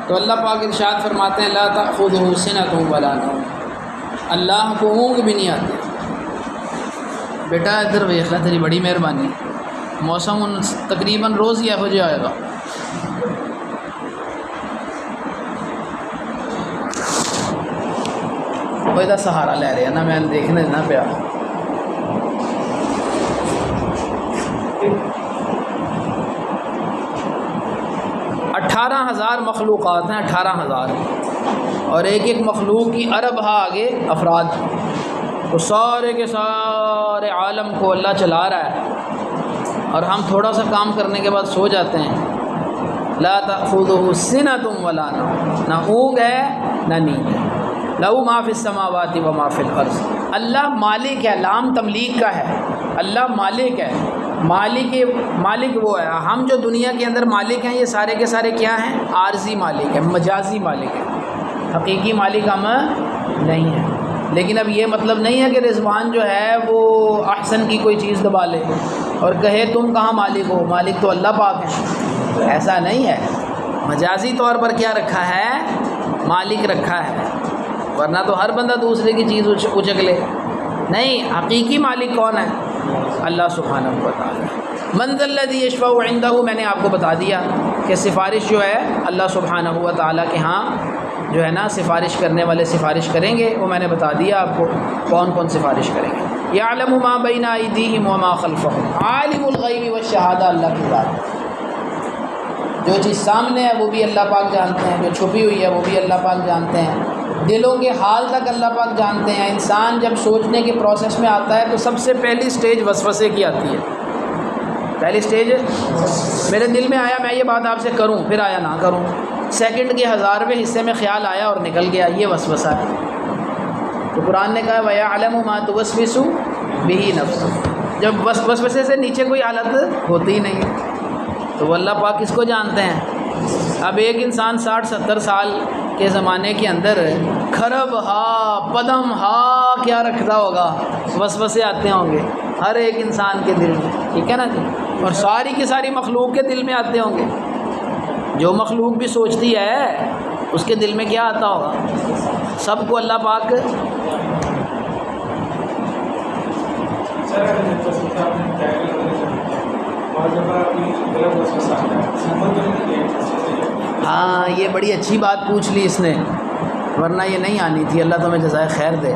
تو اللہ پاک ارشاد فرماتے ہیں لا تأخذہ سنۃ ولا نوم، اللہ کو اونگ بھی نہیں آتی۔ بیٹا ادھر دیکھ لے، تیری بڑی مہربانی، موسم تقریباً روز ہی ہو جائے گا۔ کوئی دا سہارا لے رہے ہیں نا، میں دیکھنے نہ پیا۔ اٹھارہ ہزار مخلوقات ہیں، 18,000، اور ایک ایک مخلوق کی ارب ہا آگے افراد، تو سارے کے سارے عالم کو اللہ چلا رہا ہے، اور ہم تھوڑا سا کام کرنے کے بعد سو جاتے ہیں۔ لا تأخذہ سنۃ ولا نوم، نہ اونگ ہے نہ نیند ہے۔ لہو ما فی السماوات و ما فی الارض، اللہ مالک ہے، لام تملیک کا ہے، اللہ مالک ہے، مالک وہ ہے۔ ہم جو دنیا کے اندر مالک ہیں یہ سارے کے سارے کیا ہیں؟ عارضی مالک ہیں، مجازی مالک ہیں، حقیقی مالک ہم نہیں ہیں۔ لیکن اب یہ مطلب نہیں ہے کہ رضوان جو ہے وہ احسن کی کوئی چیز دبا لے اور کہے تم کہاں مالک ہو، مالک تو اللہ پاک ہے، ایسا نہیں ہے۔ مجازی طور پر کیا رکھا ہے؟ مالک رکھا ہے، ورنہ تو ہر بندہ دوسرے کی چیز اچک لے، نہیں، حقیقی مالک کون ہے؟ اللہ سبحانہ و تعالی۔ من ذا الذی یشفع عندہ، میں نے آپ کو بتا دیا کہ سفارش جو ہے اللہ سبحانہ و تعالیٰ کے ہاں جو ہے نا سفارش کرنے والے سفارش کریں گے، وہ میں نے بتا دیا آپ کو کون کون سفارش کریں گے۔ یعلم ما بین ایدیہم وما خلفہم، عالم الغیب والشہادہ، اللہ کی ذات، جو چیز سامنے ہے وہ بھی اللہ پاک جانتے ہیں، جو چھپی ہوئی ہے وہ بھی اللہ پاک جانتے ہیں، دلوں کے حال تک اللہ پاک جانتے ہیں۔ انسان جب سوچنے کے پروسیس میں آتا ہے تو سب سے پہلی سٹیج وسوسے کی آتی ہے، پہلی سٹیج میرے دل میں آیا میں یہ بات آپ سے کروں، پھر آیا نہ کروں، سیکنڈ کے 1000ویں حصے میں خیال آیا اور نکل گیا، یہ وسوسہ ہے۔ تو قرآن نے کہا وَيَعْلَمُ مَا تُوَسْوِسُ بِهِ نَفْسُ، جب وسوسے سے نیچے کوئی حالت ہوتی ہی نہیں، تو وہ اللہ پاک کس کو جانتے ہیں؟ اب ایک انسان 60-70 سال کے زمانے کے اندر کھرب ہا پدم ہا کیا رکھتا ہوگا، وسوسے آتے ہوں گے ہر ایک انسان کے دل میں، ٹھیک ہے نا جی، اور ساری کی ساری مخلوق کے دل میں آتے ہوں گے۔ جو مخلوق بھی سوچتی ہے اس کے دل میں کیا آتا ہوگا، سب کو اللہ پاک ہاں یہ بڑی اچھی بات پوچھ لی اس نے، ورنہ یہ نہیں آنی تھی، اللہ تمہیں جزائے خیر دے،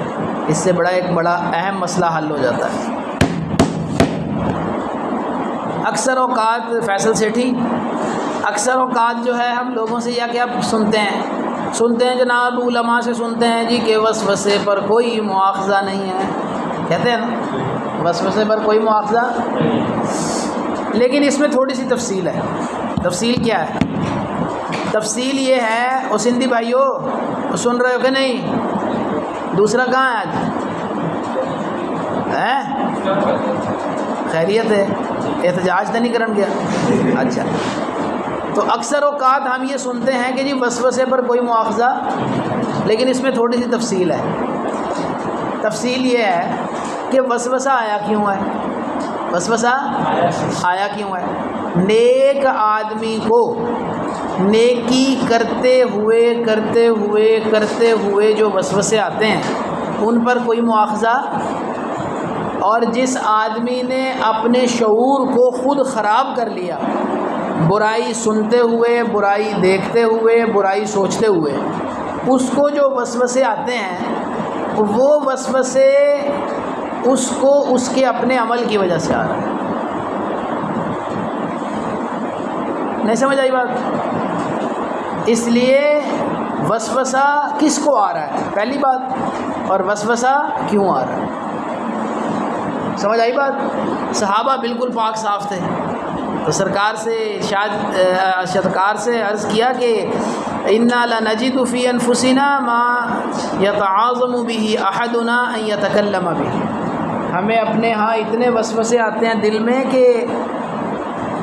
اس سے ایک بڑا اہم مسئلہ حل ہو جاتا ہے۔ اکثر اوقات فیصل سیٹھی، اکثر اوقات جو ہے ہم لوگوں سے یا کیا سنتے ہیں جناب، علماء سے سنتے ہیں جی کہ وسوسے پر کوئی مواخذہ نہیں ہے، کہتے ہیں نا وسوسے پر کوئی مواخذہ، لیکن اس میں تھوڑی سی تفصیل ہے۔ تفصیل کیا ہے؟ تفصیل یہ ہے، او سندھی بھائیو سن رہے ہو کہ نہیں؟ دوسرا کہاں ہے آج؟ خیر خیریت ہے، احتجاج تو نہیں کرن گیا؟ اچھا، تو اکثر اوقات ہم یہ سنتے ہیں کہ جی وسوسے پر کوئی مواخذہ، لیکن اس میں تھوڑی سی تفصیل ہے۔ تفصیل یہ ہے کہ وسوسہ آیا کیوں ہے؟ وسوسہ آیا کیوں ہے؟ نیک آدمی کو نیکی کرتے ہوئے جو وسوسے آتے ہیں ان پر کوئی مواخذہ، اور جس آدمی نے اپنے شعور کو خود خراب کر لیا، برائی سنتے ہوئے، برائی دیکھتے ہوئے، برائی سوچتے ہوئے، اس کو جو وسوسے آتے ہیں وہ وسوسے اس کو اس کے اپنے عمل کی وجہ سے آ رہا ہے۔ نہیں سمجھ آئی بات؟ اس لیے وسوسہ کس کو آ رہا ہے پہلی بات، اور وسوسہ کیوں آ رہا ہے، سمجھ آئی بات؟ صحابہ بالکل پاک صاف تھے، تو سرکار سے شدکار سے عرض کیا کہ انا لنجد فی انفسنا ما یتعاظم به احدنا ان یتکلم به، ہمیں اپنے ہاں اتنے وسوسے آتے ہیں دل میں کہ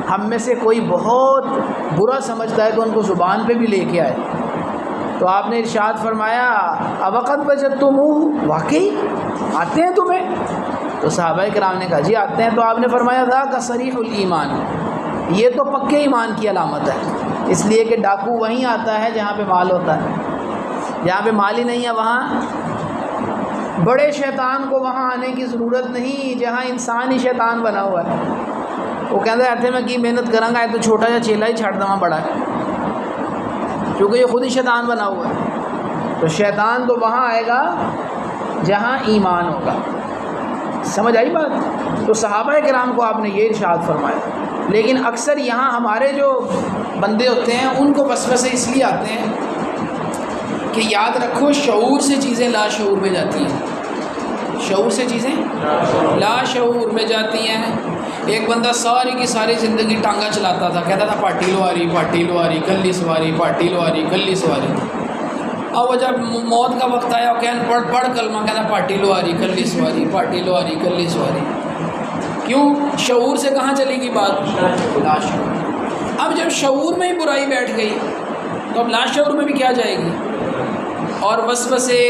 ہم میں سے کوئی بہت برا سمجھتا ہے تو ان کو زبان پہ بھی لے کے آئے۔ تو آپ نے ارشاد فرمایا اوقت وجدتموہ، واقعی آتے ہیں تمہیں؟ تو صحابہ کرام نے کہا جی آتے ہیں۔ تو آپ نے فرمایا ذاک صریح الایمان، یہ تو پکے ایمان کی علامت ہے، اس لیے کہ ڈاکو وہیں آتا ہے جہاں پہ مال ہوتا ہے، جہاں پہ مال ہی نہیں ہے وہاں بڑے شیطان کو وہاں آنے کی ضرورت نہیں جہاں انسان ہی شیطان بنا ہوا ہے۔ وہ کہتا ہے اتنے میں کی محنت کروں گا، تو چھوٹا یا چیلا ہی چھڑ دوں بڑا ہے، کیونکہ یہ خود ہی شیطان بنا ہوا ہے۔ تو شیطان تو وہاں آئے گا جہاں ایمان ہوگا، سمجھ آئی بات؟ تو صحابہ کرام کو آپ نے یہ ارشاد فرمایا۔ لیکن اکثر یہاں ہمارے جو بندے ہوتے ہیں ان کو وسوسے اس لیے آتے ہیں کہ یاد رکھو شعور سے چیزیں لاشعور میں جاتی ہیں، شعور سے چیزیں لاشعور میں جاتی ہیں۔ ایک بندہ ساری کی ساری زندگی ٹانگا چلاتا تھا، کہتا تھا پاٹی لواری کلی سواری، پاٹی لواری کلی سواری، اور وہ جب موت کا وقت آیا وہ کہنا پڑھ کلمہ، کہتا پاٹی لواری کلی سواری، پاٹی لواری کلی سواری۔ کیوں؟ شعور سے کہاں چلے گی بات؟ لاشعور۔ اب جب شعور میں ہی برائی بیٹھ گئی تو اب لاشعور میں بھی کیا جائے گی؟ اور وسوسے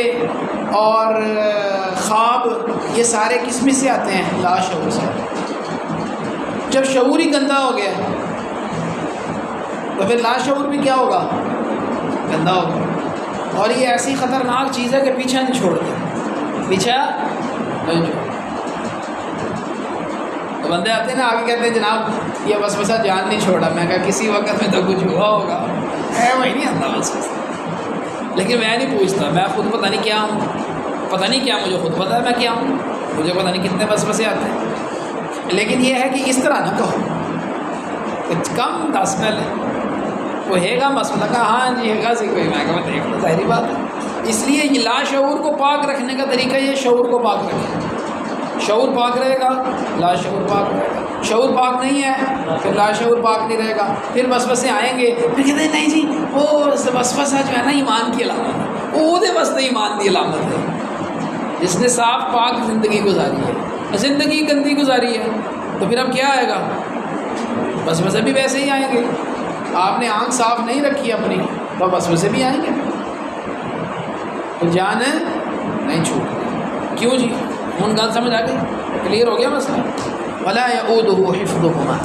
اور خواب یہ سارے کس میں سے آتے ہیں؟ لاشعور سے۔ جب شعور ہی گندا ہو گیا تو پھر لاشعور بھی کیا ہوگا؟ گندا ہوگا۔ اور یہ ایسی خطرناک چیز ہے کہ پیچھا نہیں چھوڑتے، پیچھا نہیں چھوڑتے۔ تو بندے آتے ہیں نا آگے کہتے ہیں جناب یہ وسوسہ جان نہیں چھوڑا، میں کہا کسی وقت میں تو کچھ ہوا ہوگا، وہی نہیں آتا وسوسہ، لیکن میں نہیں پوچھتا، میں خود پتہ نہیں کیا ہوں، پتہ نہیں کیا مجھے خود پتہ ہے میں کیا ہوں، مجھے پتہ نہیں کتنے وسوسے آتے ہیں۔ لیکن یہ ہے کہ اس طرح نہ کہو، کچھ کم 10 پہلے وہ ہے گا مسئلہ کا، ہاں جی ہے گا سی کوئی، میں کہا دیکھ لو ظاہری بات ہے۔ اس لیے یہ لاشعور کو پاک رکھنے کا طریقہ یہ شعور کو پاک رکھے، شعور پاک رہے گا لاشعور پاک رہے گا، شعور پاک نہیں ہے پھر لاشعور پاک نہیں رہے گا، پھر وسوسے آئیں گے، پھر کہتے ہیں نہیں جی وہ وسوسہ جو ہے نا ایمان کی علامت ہے، وہ دے واسطے ایمان کی علامت ہے، جس نے صاف پاک زندگی گزاری ہے، زندگی گندی گزاری ہے تو پھر اب کیا آئے گا؟ وسوسے بھی ویسے ہی آئیں گے۔ آپ نے آنکھ صاف نہیں رکھی اپنی تو وسوسے بھی آئیں گے، تو جان نہیں چھوٹ۔ کیوں جی؟ ان گل سمجھ آ گئی؟ کلیئر ہو گیا مسئلہ؟ ولا یؤودہ حفظہما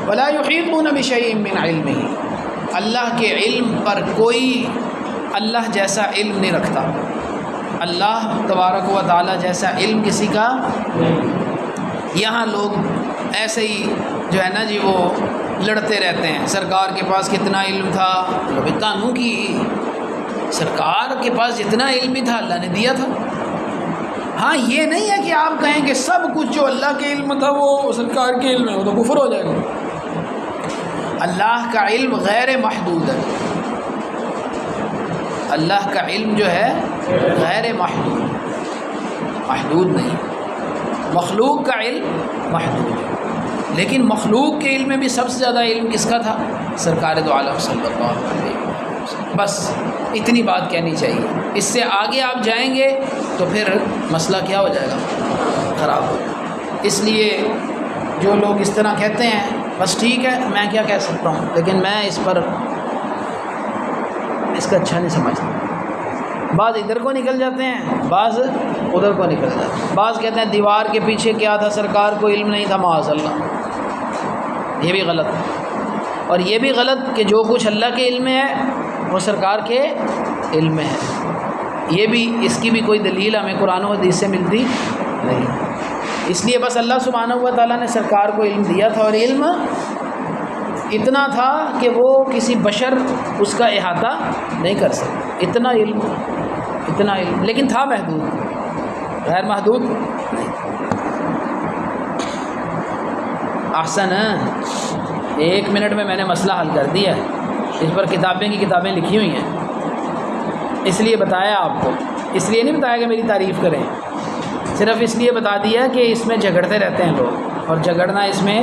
ولا یحیطون بشیء من علمہ، اللہ کے علم پر کوئی اللہ جیسا علم نہیں رکھتا، اللہ تبارک و تعالی جیسا علم کسی کا۔ یہاں لوگ ایسے ہی جو ہے نا جی وہ لڑتے رہتے ہیں، سرکار کے پاس کتنا علم تھا، تانوں کی سرکار کے پاس جتنا علم بھی تھا اللہ نے دیا تھا۔ ہاں یہ نہیں ہے کہ آپ کہیں کہ سب کچھ جو اللہ کے علم تھا وہ سرکار کے علم ہے، وہ تو کفر ہو جائے گا۔ اللہ کا علم غیر محدود ہے، اللہ کا علم جو ہے غیر محدود، محدود نہیں۔ مخلوق کا علم محدود ہے، لیکن مخلوق کے علم میں بھی سب سے زیادہ علم کس کا تھا؟ سرکار دو عالم صلی اللہ علیہ وسلم۔ بس اتنی بات کہنی چاہیے، اس سے آگے آپ جائیں گے تو پھر مسئلہ کیا ہو جائے گا؟ خراب ہو جائے گا۔ اس لیے جو لوگ اس طرح کہتے ہیں بس ٹھیک ہے، میں کیا کہہ سکتا ہوں، لیکن میں اس پر اس کا اچھا نہیں سمجھتا۔ بعض ادھر کو نکل جاتے ہیں، بعض ادھر کو نکل جاتے ہیں۔ بعض کہتے ہیں دیوار کے پیچھے کیا تھا، سرکار کو علم نہیں تھا، معاذ اللہ، یہ بھی غلط ہے۔ اور یہ بھی غلط کہ جو کچھ اللہ کے علم میں ہے وہ سرکار کے علم میں ہے، یہ بھی اس کی بھی کوئی دلیل ہمیں قرآن و حدیث سے ملتی نہیں۔ اس لیے بس اللہ سبحانہ و تعالیٰ نے سرکار کو علم دیا تھا، اور علم اتنا تھا کہ وہ کسی بشر اس کا احاطہ نہیں کر سکتا، اتنا علم، لیکن تھا محدود، غیر محدود نہیں۔ احسن، 1 منٹ میں نے مسئلہ حل کر دیا، اس پر کتابیں کی کتابیں لکھی ہوئی ہیں، اس لیے بتایا آپ کو، اس لیے نہیں بتایا کہ میری تعریف کریں، صرف اس لیے بتا دیا کہ اس میں جھگڑتے رہتے ہیں لوگ، اور جھگڑنا اس میں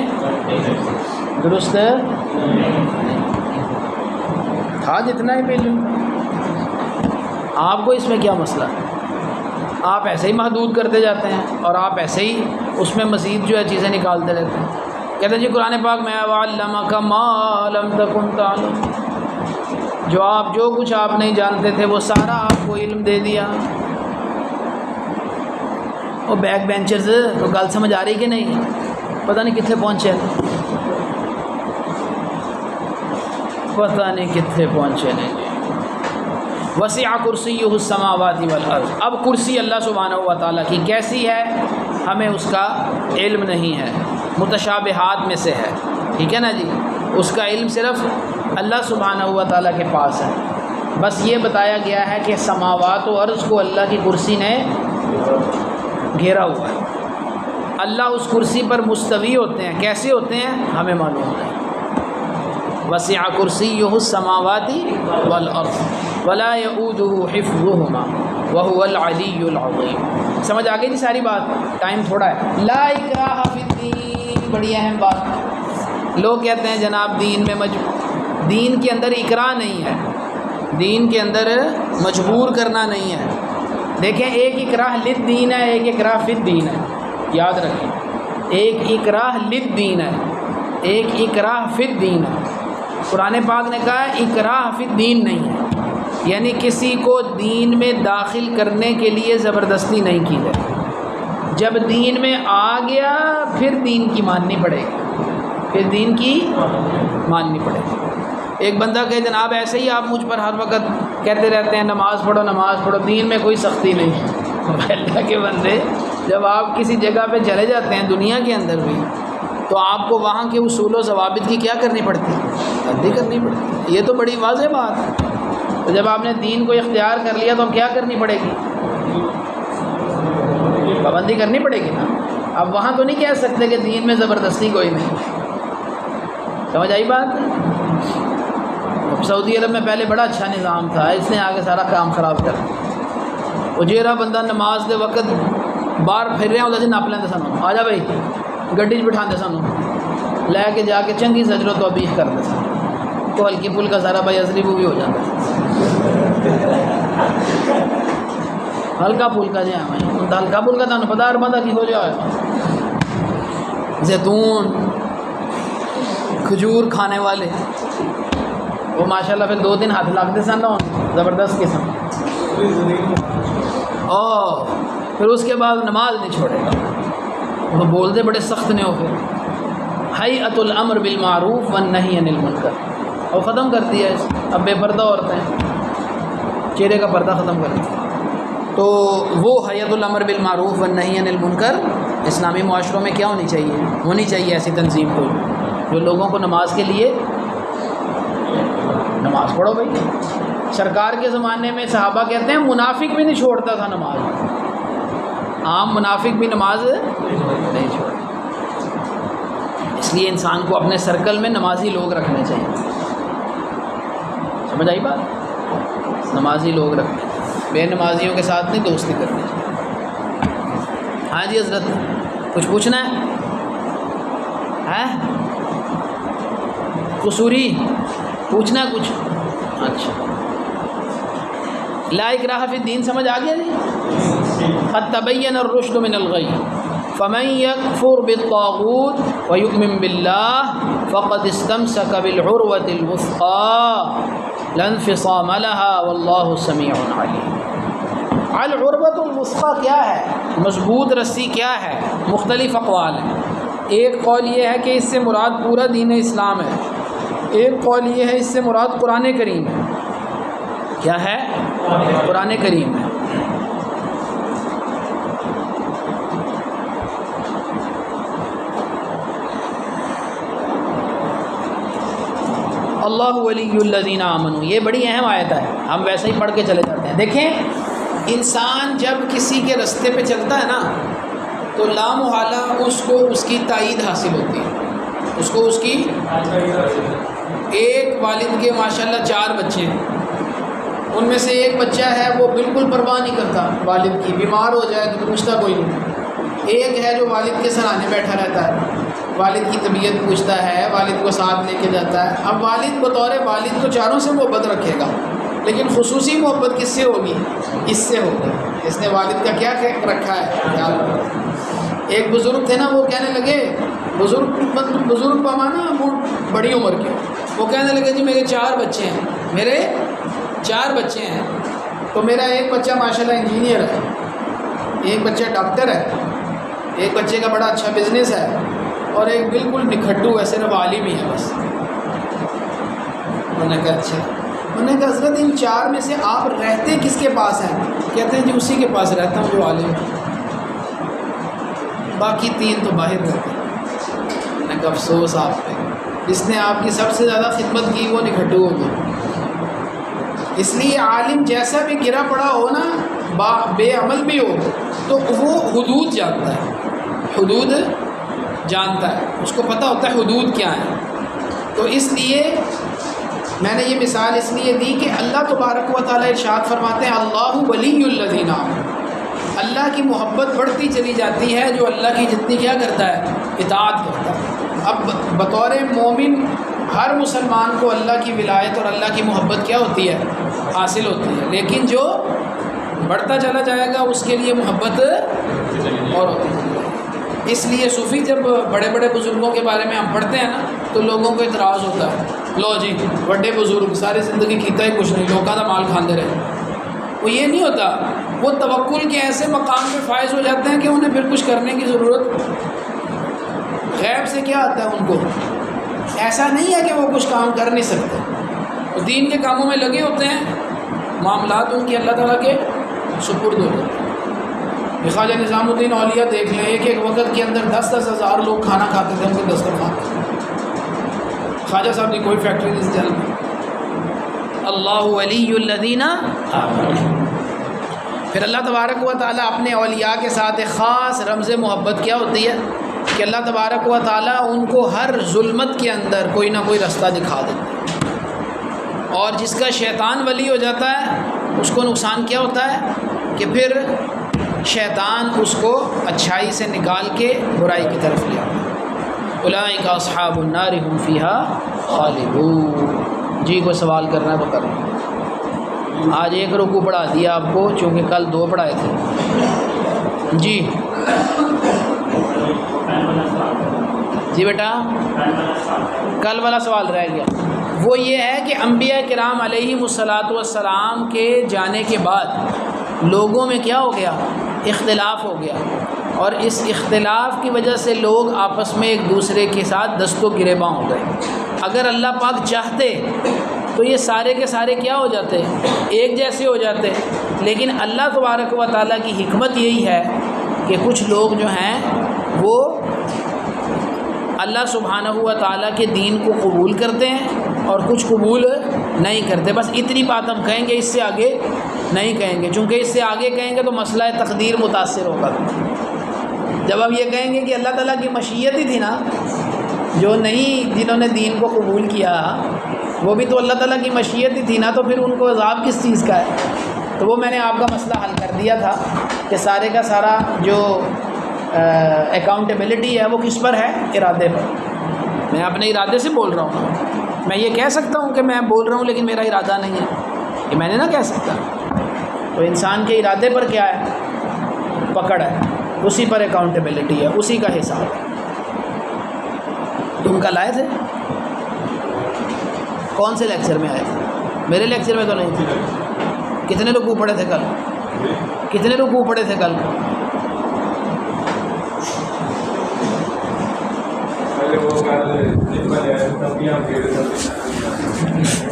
درست تھا جتنا ہی علم۔ آپ کو اس میں کیا مسئلہ ہے؟ آپ ایسے ہی محدود کرتے جاتے ہیں، اور آپ ایسے ہی اس میں مزید جو ہے چیزیں نکالتے رہتے ہیں۔ کہتے ہیں جی قرآن پاک میں وَعَلَّمَكَ مَا لَمْ تَكُنْ تَعْلَمُ، جو کچھ آپ نہیں جانتے تھے وہ سارا آپ کو علم دے دیا۔ وہ بیک بینچرز تو گل سمجھ آ رہی کہ نہیں؟ پتہ نہیں کتنے پہنچے، نہیں جی۔ وسع کرسیہ السماوات والارض، اب کرسی اللہ سبحانہ و تعالیٰ کی کیسی ہے ہمیں اس کا علم نہیں ہے، متشابہات میں سے ہے، ٹھیک ہے نا جی، اس کا علم صرف اللہ سبحانہ و تعالیٰ کے پاس ہے۔ بس یہ بتایا گیا ہے کہ سماوات و ارض کو اللہ کی کرسی نے گھیرا ہوا ہے، اللہ اس کرسی پر مستوی ہوتے ہیں، کیسے ہوتے ہیں ہمیں معلوم نہیں۔ وسع کرسیہ السماوات والارض ولا یؤودہ حفظہما وہو العلی العظیم۔ سمجھ آ گئی جی ساری بات؟ ٹائم تھوڑا ہے۔ لا اکراہ فی الدین، بڑی اہم بات۔ لوگ کہتے ہیں جناب دین کے اندر اکراہ نہیں ہے، دین کے اندر مجبور کرنا نہیں ہے۔ دیکھیں، ایک اکراہ للدین ہے، ایک اکراہ فی الدین ہے، یاد رکھیں، ایک اکراہ للدین ہے، ایک اکراہ فی الدین ہے۔ قرآن پاک نے کہا اکراہ فی الدین نہیں ہے، یعنی کسی کو دین میں داخل کرنے کے لیے زبردستی نہیں کی جائے۔ جب دین میں آ گیا پھر دین کی ماننی پڑے گی، پھر دین کی ماننی پڑے گی۔ ایک بندہ کہ جناب ایسے ہی آپ مجھ پر ہر وقت کہتے رہتے ہیں نماز پڑھو، دین میں کوئی سختی نہیں۔ اللہ کے بندے، جب آپ کسی جگہ پہ چلے جاتے ہیں دنیا کے اندر بھی، تو آپ کو وہاں کے اصول و ضوابط کی کیا کرنی پڑتی ہے؟ ردی کرنی پڑتی ہے۔ یہ تو بڑی واضح بات ہے۔ تو جب آپ نے دین کو اختیار کر لیا تو اب کیا کرنی پڑے گی؟ پابندی کرنی پڑے گی نا۔ اب وہاں تو نہیں کہہ سکتے کہ دین میں زبردستی کوئی نہیں۔ سمجھ آئی بات؟ سعودی عرب میں پہلے بڑا اچھا نظام تھا، اس نے آگے سارا کام خراب کر دیا۔ وہ جیرا بندہ نماز دے وقت باہر پھر رہے ہوتا سی، نپ لیندے سانو، آ جا بھائی گڈی چ بٹھاندے سانو، لے کے جا کے چنگی سجر و توبیخ کرتے سن، تو ہلکی پھلکا سارا بھائی اصلی وہ بھی ہو جاتا، ہلکا پھلکا جہاں ہلکا پھلکا تمہیں پتا ہر بندہ کی ہو جائے، زیتون کھجور کھانے والے وہ ماشاءاللہ پھر 2 دن ہاتھ لگتے سن نا زبردست قسم، اور پھر اس کے بعد نماز نہیں چھوڑے گا، وہ بولتے بڑے سخت نے ہو، پھر ہیئۃ الامر بالمعروف والنہی عن المنکر، اور ختم کر دیا اس۔ اب بے پردہ عورتیں چہرے کا پردہ ختم کر دیا۔ تو وہ ہیئۃ الامر بالمعروف والنہی عن المنکر اسلامی معاشروں میں کیا ہونی چاہیے ایسی تنظیم کو، جو لوگوں کو نماز کے لیے، نماز پڑھو بھائی۔ سرکار کے زمانے میں صحابہ کہتے ہیں منافق بھی نہیں چھوڑتا تھا نماز، عام منافق بھی نماز نہیں چھوڑتا۔ اس لیے انسان کو اپنے سرکل میں نمازی لوگ رکھنے چاہیے، سمجھ آئی بات؟ نمازی لوگ رکھنے چاہیے، بے نمازیوں کے ساتھ نہیں دوستی کرنی چاہیے۔ ہاں جی حضرت، کچھ پوچھنا ہے؟ قصوری پوچھنا ہے کچھ؟ اچھا، لا اکراہ فی الدین سمجھ آ گیا جی؟ قد تبین الرشد من الغی، فمن یکفر بالطاغوت ویؤمن باللہ فقد استمسک بالعروۃ الوثقی لا انفصام لها واللہ سمیع علیم۔ العروۃ الوثقی کیا ہے؟ مضبوط رسی کیا ہے؟ مختلف اقوال ہیں۔ ایک قول یہ ہے کہ اس سے مراد پورا دین اسلام ہے، ایک قول یہ ہے اس سے مراد قرآن کریم ہے۔ کیا ہے؟ قرآن کریم ہے۔ اللہ ولی الذین آمنوا، یہ بڑی اہم آیت ہے، ہم ویسے ہی پڑھ کے چلے جاتے ہیں۔ دیکھیں، انسان جب کسی کے رستے پہ چلتا ہے نا تو لامحالہ اس کو اس کی تائید حاصل ہوتی ہے، اس کو اس کی ایک والد کے ماشاءاللہ 4 بچے ہیں، ان میں سے ایک بچہ ہے وہ بالکل پرواہ نہیں کرتا والد کی، بیمار ہو جائے تو پوچھتا کوئی نہیں۔ ایک ہے جو والد کے سرانے بیٹھا رہتا ہے، والد کی طبیعت پوچھتا ہے، والد کو ساتھ لے کے جاتا ہے۔ اب والد بطور والد تو چاروں سے محبت رکھے گا، لیکن خصوصی محبت کس سے ہوگی؟ اس سے ہوگی، اس نے والد کا کیا رکھا ہے؟ ایک بزرگ تھے نا، وہ کہنے لگے، بزرگ پامانا بڑی عمر کے، وہ کہنے لگے جی میرے 4 بچے ہیں، میرے 4 بچے ہیں، تو میرا ایک بچہ ماشاءاللہ انجینئر ہے، ایک بچہ ڈاکٹر ہے، ایک بچے کا بڑا اچھا بزنس ہے، اور ایک بالکل نکھٹو ہے، صرف عالم ہی ہے بس۔ میں نے کہا اچھا، میں نے کہا حضرت ان 4 میں سے آپ رہتے کس کے پاس ہیں؟ کہتے ہیں جی اسی کے پاس رہتا ہوں جو عالم ہے، باقی 3 تو باہر رہتے ہیں۔ میں نے کہا افسوس آپ پہ، جس نے آپ کی سب سے زیادہ خدمت کی وہ نکھٹو ہو گیا۔ اس لیے عالم جیسا بھی گرا پڑا ہو نا، بے عمل بھی ہو، تو وہ حدود جانتا ہے، حدود جانتا ہے، اس کو پتہ ہوتا ہے حدود کیا ہیں۔ تو اس لیے میں نے یہ مثال اس لیے دی کہ اللہ تبارک و تعالیٰ ارشاد فرماتے ہیں اللہ ولی الذین آمنوا، اللہ کی محبت بڑھتی چلی جاتی ہے جو اللہ کی جتنی کیا کرتا ہے؟ اطاعت کرتا ہے۔ اب بطور مومن ہر مسلمان کو اللہ کی ولایت اور اللہ کی محبت کیا ہوتی ہے؟ حاصل ہوتی ہے، لیکن جو بڑھتا چلا جائے گا اس کے لیے محبت اور ہوتی ہے۔ اس لیے صوفی جب بڑے بڑے بزرگوں کے بارے میں ہم پڑھتے ہیں نا تو لوگوں کو اعتراض ہوتا ہے، لو جی بڑے بزرگ ساری زندگی کیتا ہی کچھ نہیں، لوگوں کا مال کھاندے رہے۔ وہ یہ نہیں ہوتا، وہ توکل کے ایسے مقام پہ فائز ہو جاتے ہیں کہ انہیں پھر کچھ کرنے کی ضرورت، غیب سے کیا آتا ہے ان کو، ایسا نہیں ہے کہ وہ کچھ کام کر نہیں سکتے، وہ دین کے کاموں میں لگے ہوتے ہیں، معاملات ان کی اللہ تعالیٰ کے سپرد ہوتے ہیں۔ خواجہ نظام الدین اولیاء دیکھ لیں، ایک وقت کے اندر 10-10 ہزار لوگ کھانا کھاتے تھے ان کے دسترخوان پہ۔ خواجہ صاحب نے کوئی فیکٹری نہیں چل۔ اللہ ولی الذین آمنوا۔ پھر اللہ تبارک و تعالیٰ اپنے اولیاء کے ساتھ ایک خاص رمز محبت کیا ہوتی ہے کہ اللہ تبارک و تعالیٰ ان کو ہر ظلمت کے اندر کوئی نہ کوئی رستہ دکھا دیتا ہے، اور جس کا شیطان ولی ہو جاتا ہے اس کو نقصان کیا ہوتا ہے کہ پھر شیطان اس کو اچھائی سے نکال کے برائی کی طرف لے آتا ہے۔ اولئک اصحاب النار هم فیہا خالدون۔ جی کوئی سوال کرنا ہے تو کریں۔ آج 1 رکوع پڑھا دیا آپ کو، چونکہ کل 2 پڑھائے تھے۔ جی جی بیٹا کل والا سوال رہ گیا، وہ یہ ہے کہ انبیاء کرام علیہم الصلاۃ والسلام کے جانے کے بعد لوگوں میں کیا ہو گیا؟ اختلاف ہو گیا، اور اس اختلاف کی وجہ سے لوگ آپس میں ایک دوسرے کے ساتھ دست و گریباں ہو گئے۔ اگر اللہ پاک چاہتے تو یہ سارے کے سارے کیا ہو جاتے؟ ایک جیسے ہو جاتے، لیکن اللہ تبارک و تعالیٰ کی حکمت یہی ہے کہ کچھ لوگ جو ہیں وہ اللہ سبحانہ و تعالیٰ کے دین کو قبول کرتے ہیں اور کچھ قبول نہیں کرتے۔ بس اتنی بات ہم کہیں گے، اس سے آگے نہیں کہیں گے، چونکہ اس سے آگے کہیں گے تو مسئلہ تقدیر متاثر ہوگا۔ جب ہم یہ کہیں گے کہ اللہ تعالیٰ کی مشیت ہی تھی نا، جو نہیں جنہوں نے دین کو قبول کیا وہ بھی تو اللہ تعالیٰ کی مشیت ہی تھی نا، تو پھر ان کو عذاب کس چیز کا ہے؟ تو وہ میں نے آپ کا مسئلہ حل کر دیا تھا کہ سارے کا سارا جو اکاؤنٹیبلٹی ہے وہ کس پر ہے؟ ارادے پر۔ میں اپنے ارادے سے بول رہا ہوں، میں یہ کہہ سکتا ہوں کہ میں بول رہا ہوں لیکن میرا ارادہ نہیں ہے، یہ میں نے نہ کہہ سکتا۔ تو انسان کے ارادے پر کیا ہے؟ پکڑ ہے۔ اسی پر اکاؤنٹیبلٹی ہے، اسی کا حساب ہے۔ تم کل آئے تھے؟ کون سے لیکچر میں آئے تھے؟ میرے لیکچر میں تو نہیں تھے۔ کتنے رکوع پڑھے تھے کل؟ کتنے رکوع پڑھے تھے کل؟ وہ